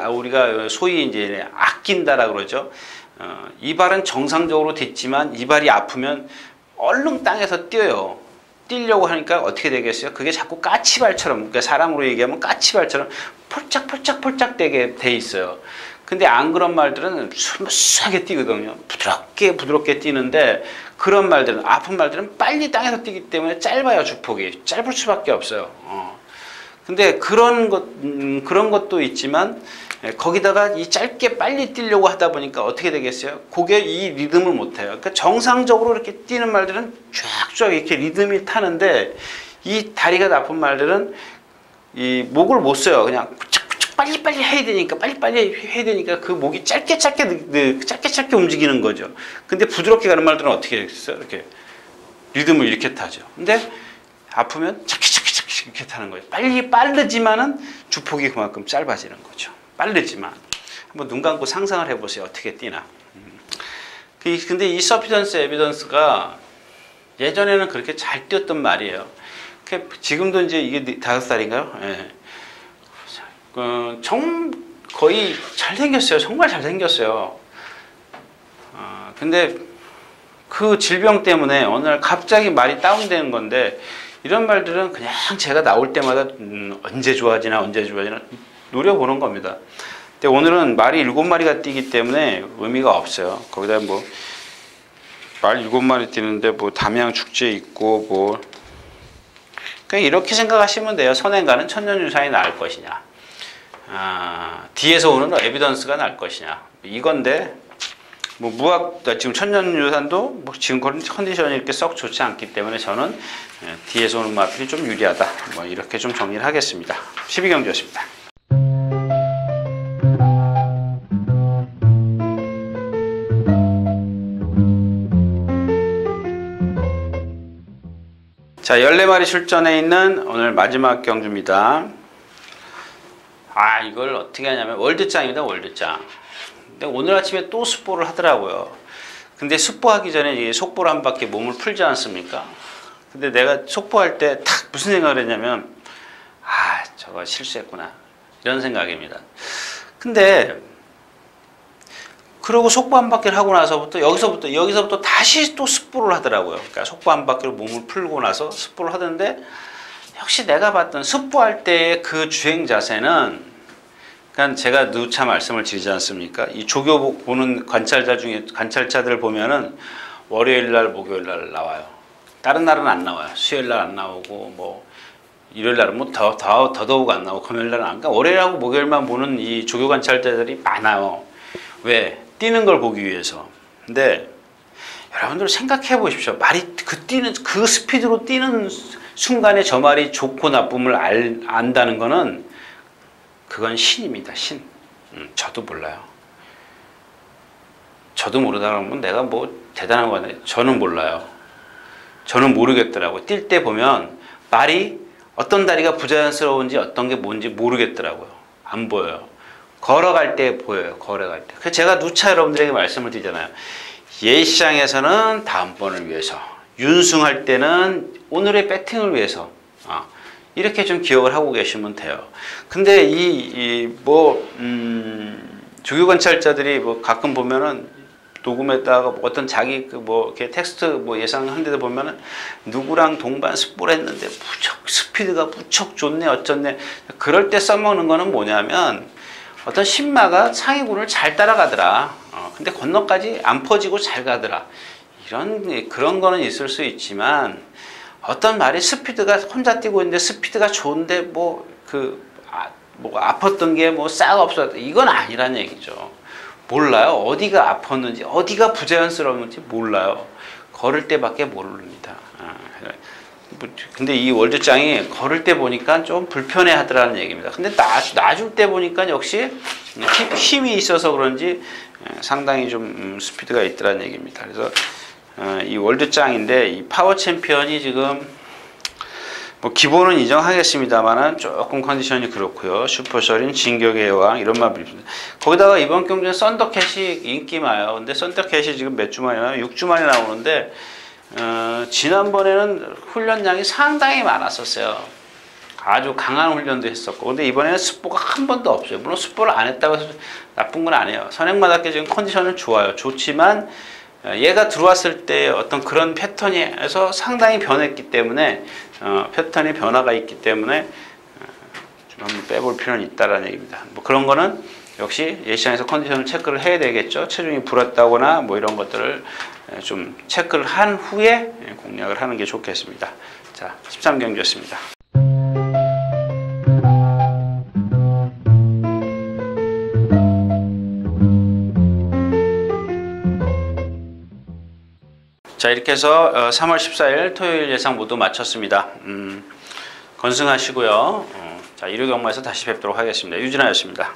Speaker 1: 우리가 소위 이제 아낀다라 그러죠. 이발은 정상적으로 됐지만 이발이 아프면 얼른 땅에서 뛰어요. 뛰려고 하니까 어떻게 되겠어요? 그게 자꾸 까치발처럼, 그러니까 사람으로 얘기하면 까치발처럼 폴짝폴짝폴짝 되게 돼 있어요. 근데 안 그런 말들은 스무스하게 뛰거든요. 부드럽게 뛰는데, 그런 말들은, 아픈 말들은 빨리 땅에서 뛰기 때문에 짧아요. 주폭이 짧을 수밖에 없어요. 근데 그런 것도 있지만, 거기다가 이 짧게 빨리 뛰려고 하다 보니까 어떻게 되겠어요? 그게 이 리듬을 못 해요. 그러니까 정상적으로 이렇게 뛰는 말들은 쫙쫙 이렇게 리듬이 타는데, 이 다리가 나쁜 말들은 이 목을 못 써요. 그냥 빨리빨리 해야 되니까 그 목이 짧게 움직이는 거죠. 근데 부드럽게 가는 말들은 어떻게 했어요? 이렇게 리듬을 이렇게 타죠. 근데 아프면 착착착착 이렇게 타는 거예요. 빠르지만은 주폭이 그만큼 짧아지는 거죠. 빠르지만. 한번 눈 감고 상상을 해보세요. 어떻게 뛰나. 근데 이 서피던스 에비던스가 예전에는 그렇게 잘 뛰었던 말이에요. 지금도 이제 이게 5살인가요? 예. 거의 잘생겼어요. 정말 잘생겼어요. 근데 그 질병 때문에 어느 날 갑자기 말이 다운되는 건데, 이런 말들은 그냥 제가 나올 때마다 언제 좋아지나 노려보는 겁니다. 근데 오늘은 말이 7마리가 뛰기 때문에 의미가 없어요. 거기다 뭐 말 7마리 뛰는데 뭐 담양 축제 있고 그냥 이렇게 생각하시면 돼요. 선행가는 천년유산이 나을 것이냐, 뒤에서 오는 에비던스가 나을 것이냐, 이건데, 지금 천년유산도 지금 컨디션이 이렇게 썩 좋지 않기 때문에 저는 뒤에서 오는 마필이 좀 유리하다. 이렇게 좀 정리를 하겠습니다. 12경주였습니다. 자, 14마리 출전해 있는 오늘 마지막 경주입니다. 이걸 어떻게 하냐면 월드장입니다. 월드장. 근데 오늘 아침에 또 습보를 하더라고요. 근데 습보하기 전에 이게 속보를 한 바퀴 몸을 풀지 않습니까? 근데 내가 속보할 때 탁 무슨 생각을 했냐면, 저거 실수했구나, 이런 생각입니다. 근데 그러고 속보 한 바퀴를 하고 나서부터 여기서부터 다시 또 습보를 하더라고요. 그러니까 속보 한 바퀴로 몸을 풀고 나서 습보를 하던데, 역시 내가 봤던 습보할 때의 그 주행 자세는, 그러니까 제가 누차 말씀을 드리지 않습니까? 이 조교 보는 관찰자들 보면은 월요일 날, 목요일 날 나와요. 다른 날은 안 나와요. 수요일 날 안 나오고, 일요일 날은 더더욱 안 나오고, 금요일 날은 안 나오고, 월요일하고 목요일만 보는 이 조교 관찰자들이 많아요. 왜? 뛰는 걸 보기 위해서. 근데 여러분들 생각해 보십시오. 말이 그 스피드로 뛰는 순간에 저 말이 좋고 나쁨을 안다는 거는, 그건 신입니다. 신. 저도 몰라요. 저도 모르다 그러면 내가 대단한 거 같네. 저는 몰라요. 저는 모르겠더라고요. 뛸 때 보면 말이 어떤 다리가 부자연스러운지 어떤 게 뭔지 모르겠더라고요. 안 보여요. 걸어갈 때 보여요. 걸어갈 때. 그래서 제가 누차 여러분들에게 말씀을 드리잖아요. 예시장에서는 다음번을 위해서, 윤승할 때는 오늘의 배팅을 위해서, 이렇게 좀 기억을 하고 계시면 돼요. 근데 조교 관찰자들이 가끔 보면은 녹음했다가 어떤 자기 이렇게 텍스트 예상한 데도 보면은 누구랑 동반 습보를 했는데 스피드가 무척 좋네, 어쩌네. 그럴 때 써먹는 거는 뭐냐면, 어떤 신마가 상위군을 잘 따라가더라. 근데 건너까지 안 퍼지고 잘 가더라. 그런 거는 있을 수 있지만, 어떤 말이 스피드가 혼자 뛰고 있는데 스피드가 좋은데 뭐 아팠던 게 뭐 싹 없었다, 이건 아니란 얘기죠. 몰라요. 어디가 아팠는지, 어디가 부자연스러운지 몰라요. 걸을 때밖에 모릅니다. 근데 이 월드장이 걸을 때 보니까 좀 불편해 하더라는 얘기입니다. 근데 놔줄 때 보니까 역시 힘이 있어서 그런지 상당히 좀 스피드가 있더라는 얘기입니다. 그래서 이 월드장인데 이 파워 챔피언이 지금 뭐 기본은 인정하겠습니다만은 조금 컨디션이 그렇고요. 슈퍼셜인 진격의 여왕 이런 말이 있습니다. 거기다가 이번 경기는 썬더캣이 인기 많아요. 근데 썬더캣이 지금 몇 주 만에 나와요? 6주 만에 나오는데 지난번에는 훈련량이 상당히 많았었어요. 아주 강한 훈련도 했었고, 근데 이번에는 스포가 한 번도 없어요. 물론 스포를 안 했다고 해서 나쁜 건 아니에요. 선행마답게 지금 컨디션은 좋아요. 좋지만 얘가 들어왔을 때 어떤 그런 패턴에서 상당히 변했기 때문에 패턴의 변화가 있기 때문에 좀 한번 빼볼 필요는 있다라는 얘기입니다. 뭐 그런 거는 역시 예시장에서 컨디션을 체크를 해야 되겠죠. 체중이 불었다거나 뭐 이런 것들을 좀 체크를 한 후에 공략을 하는 게 좋겠습니다. 자, 13경기였습니다. 자, 이렇게 해서 3월 14일 토요일 예상 모두 마쳤습니다. 건승하시고요. 자, 1호 경마에서 다시 뵙도록 하겠습니다. 유진아였습니다.